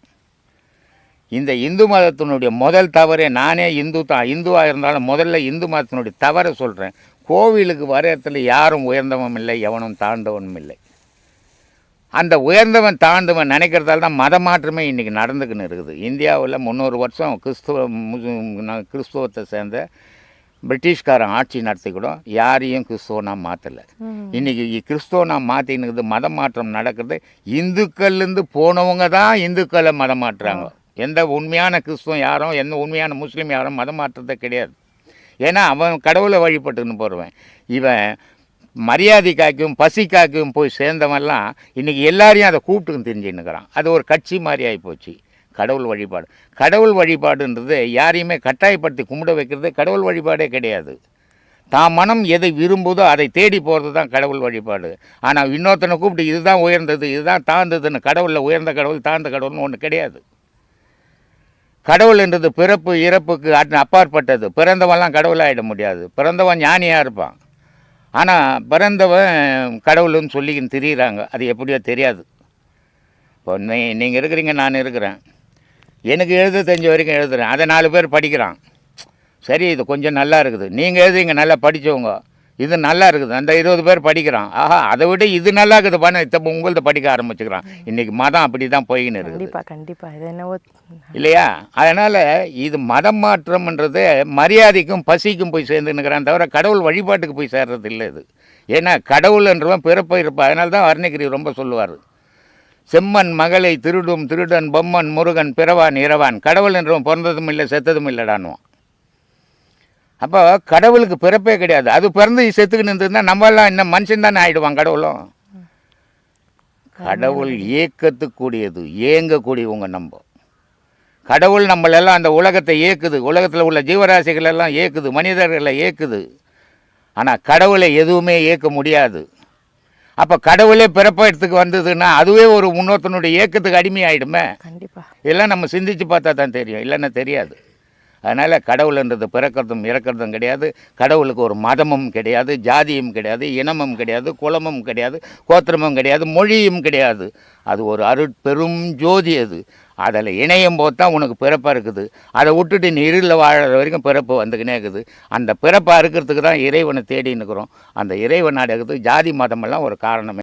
இந்த இந்து மதத்தினுடைய முதல் தவறே, நானே இந்துவாக இருந்தாலும் முதல்ல இந்து மதத்தினுடைய தவறை சொல்கிறேன். கோவிலுக்கு வர இடத்துல யாரும் உயர்ந்தவன் இல்லை, எவனும் தாழ்ந்தவனும் இல்லை. அந்த உயர்ந்தவன் தாழ்ந்தவன் நினைக்கிறதால தான் மத மாற்றமே இன்றைக்கி நடந்துக்கின்னு இருக்குது. இந்தியாவில் 300 வருஷம் கிறிஸ்துவத்தை சேர்ந்த பிரிட்டிஷ்காரன் ஆட்சி நடத்தி கூட யாரையும் கிறிஸ்துவனாக மாற்றலை. இன்றைக்கி கிறிஸ்துவனாக மாற்றினுக்குது. மதம் மாற்றம் நடக்கிறது. இந்துக்கள்லேருந்து போனவங்க தான் இந்துக்களை மதம் மாற்றுறாங்க. எந்த உண்மையான கிறிஸ்துவம் யாரும், எந்த உண்மையான முஸ்லீம் யாரும் மதம் மாற்றத்தை கிடையாது. ஏன்னா அவன் கடவுளை வழிபட்டுன்னு போடுவேன். இவன் மரியாதைக்காக்கும் பசிக்காக்கும் போய் சேர்ந்தவன்லாம் இன்றைக்கி எல்லாரையும் அதை கூப்பிட்டுன்னு தெரிஞ்சுன்னுக்கிறான். அது ஒரு கட்சி மாதிரி ஆகிப்போச்சு. கடவுள் வழிபாடு, கடவுள் வழிபாடுன்றது யாரையுமே கட்டாயப்படுத்தி கும்பிட வைக்கிறது கடவுள் வழிபாடே கிடையாது. தான் மனம் எதை விரும்புதோ அதை தேடி போகிறது தான் கடவுள் வழிபாடு. ஆனால் இன்னொருத்தனை கூப்பிட்டு இதுதான் உயர்ந்தது, இதுதான் தாழ்ந்ததுன்னு, கடவுளில் உயர்ந்த கடவுள் தாழ்ந்த கடவுள்னு ஒன்று கிடையாது. கடவுள் என்றது பிறப்பு இறப்புக்கு அப்பாற்பட்டது. பிறந்தவன்லாம் கடவுளாகிட முடியாது. பிறந்தவன் ஞானியாக இருப்பான். ஆனால் பிறந்தவன் கடவுள்னு சொல்லிக்கின்னு திரியிறாங்க. அது எப்படியோ தெரியாது. இப்போ நீங்கள் இருக்கிறீங்க, நான் இருக்கிறேன், எனக்கு எழுத தெரிஞ்ச வரைக்கும் எழுதுகிறேன். அதை 4 பேர் படிக்கிறான். சரி, இது கொஞ்சம் நல்லா இருக்குது. நீங்கள் எழுதுங்க, நல்லா படித்தவங்க, இது நல்லா இருக்குது. அந்த 20 பேர் படிக்கிறான். ஆஹா, அதை விட இது நல்லா இருக்குது பண்ண இப்போ உங்கள்த படிக்க ஆரம்பிச்சுக்கிறான். இன்றைக்கி மதம் அப்படி தான் போய்கின்னு இருக்குது. கண்டிப்பாக இது என்னவோ இல்லையா? அதனால் இது மதம் மாற்றம்ன்றது மரியாதைக்கும் பசிக்கும் போய் சேர்ந்துன்னுக்கிறான் தவிர கடவுள் வழிபாட்டுக்கு போய் சேர்றது இல்லை இது. ஏன்னா கடவுள்ன்றவன் பிறப்ப இருப்பான். அதனால தான் அருணகிரி ரொம்ப சொல்லுவார், செம்மன் மகளை திருடும் திருடன் பொம்மன் முருகன் பிறவான் இரவான், கடவுள் என்றவன் பிறந்ததும் இல்லை செத்ததும் இல்லைடானுவான். அப்போ கடவுளுக்கு பிறப்பே கிடையாது. அது பிறந்து செத்துக்கின்னு இருந்ததுன்னா நம்மளாம் இன்னும் மனுஷன் தானே ஆகிடுவான். கடவுளும் கடவுள் இயக்கத்துக்கூடியது, இயங்கக்கூடியவங்க. நம்ம கடவுள் நம்மளெல்லாம் அந்த உலகத்தை இயக்குது, உலகத்தில் உள்ள ஜீவராசிகள் எல்லாம் இயக்குது, மனிதர்களை இயக்குது. ஆனால் கடவுளை எதுவுமே இயக்க முடியாது. அப்போ கடவுளே பிறப்பத்துக்கு வந்ததுன்னா அதுவே ஒரு முன்னோத்தனுடைய இயக்கத்துக்கு அடிமையாயிடுமே. கண்டிப்பாக இதெல்லாம் நம்ம சிந்திச்சு பார்த்தா தான் தெரியும், இல்லைன்னா தெரியாது. அதனால் கடவுள்ன்றது பிறக்கிறதும் இறக்கிறதும் கிடையாது. கடவுளுக்கு ஒரு மதமும் கிடையாது, ஜாதியும் கிடையாது, இனமும் கிடையாது, குலமும் கிடையாது, கோத்திரமும் கிடையாது, மொழியும் கிடையாது. அது ஒரு அருட்பெரும் ஜோதி. அது அதில் இணையும் போது தான் உனக்கு பிறப்பாக இருக்குது. அதை விட்டுட்டு நீ இருளில் வாழற வரைக்கும் பிறப்பு வந்துக்கினே இருக்குது. அந்த பிறப்பாக இருக்கிறதுக்கு தான் இறைவனை தேடின்னு இருக்கிறோம். அந்த இறைவன் அடைகிறதுக்கு ஜாதி மதமெல்லாம் ஒரு காரணமே.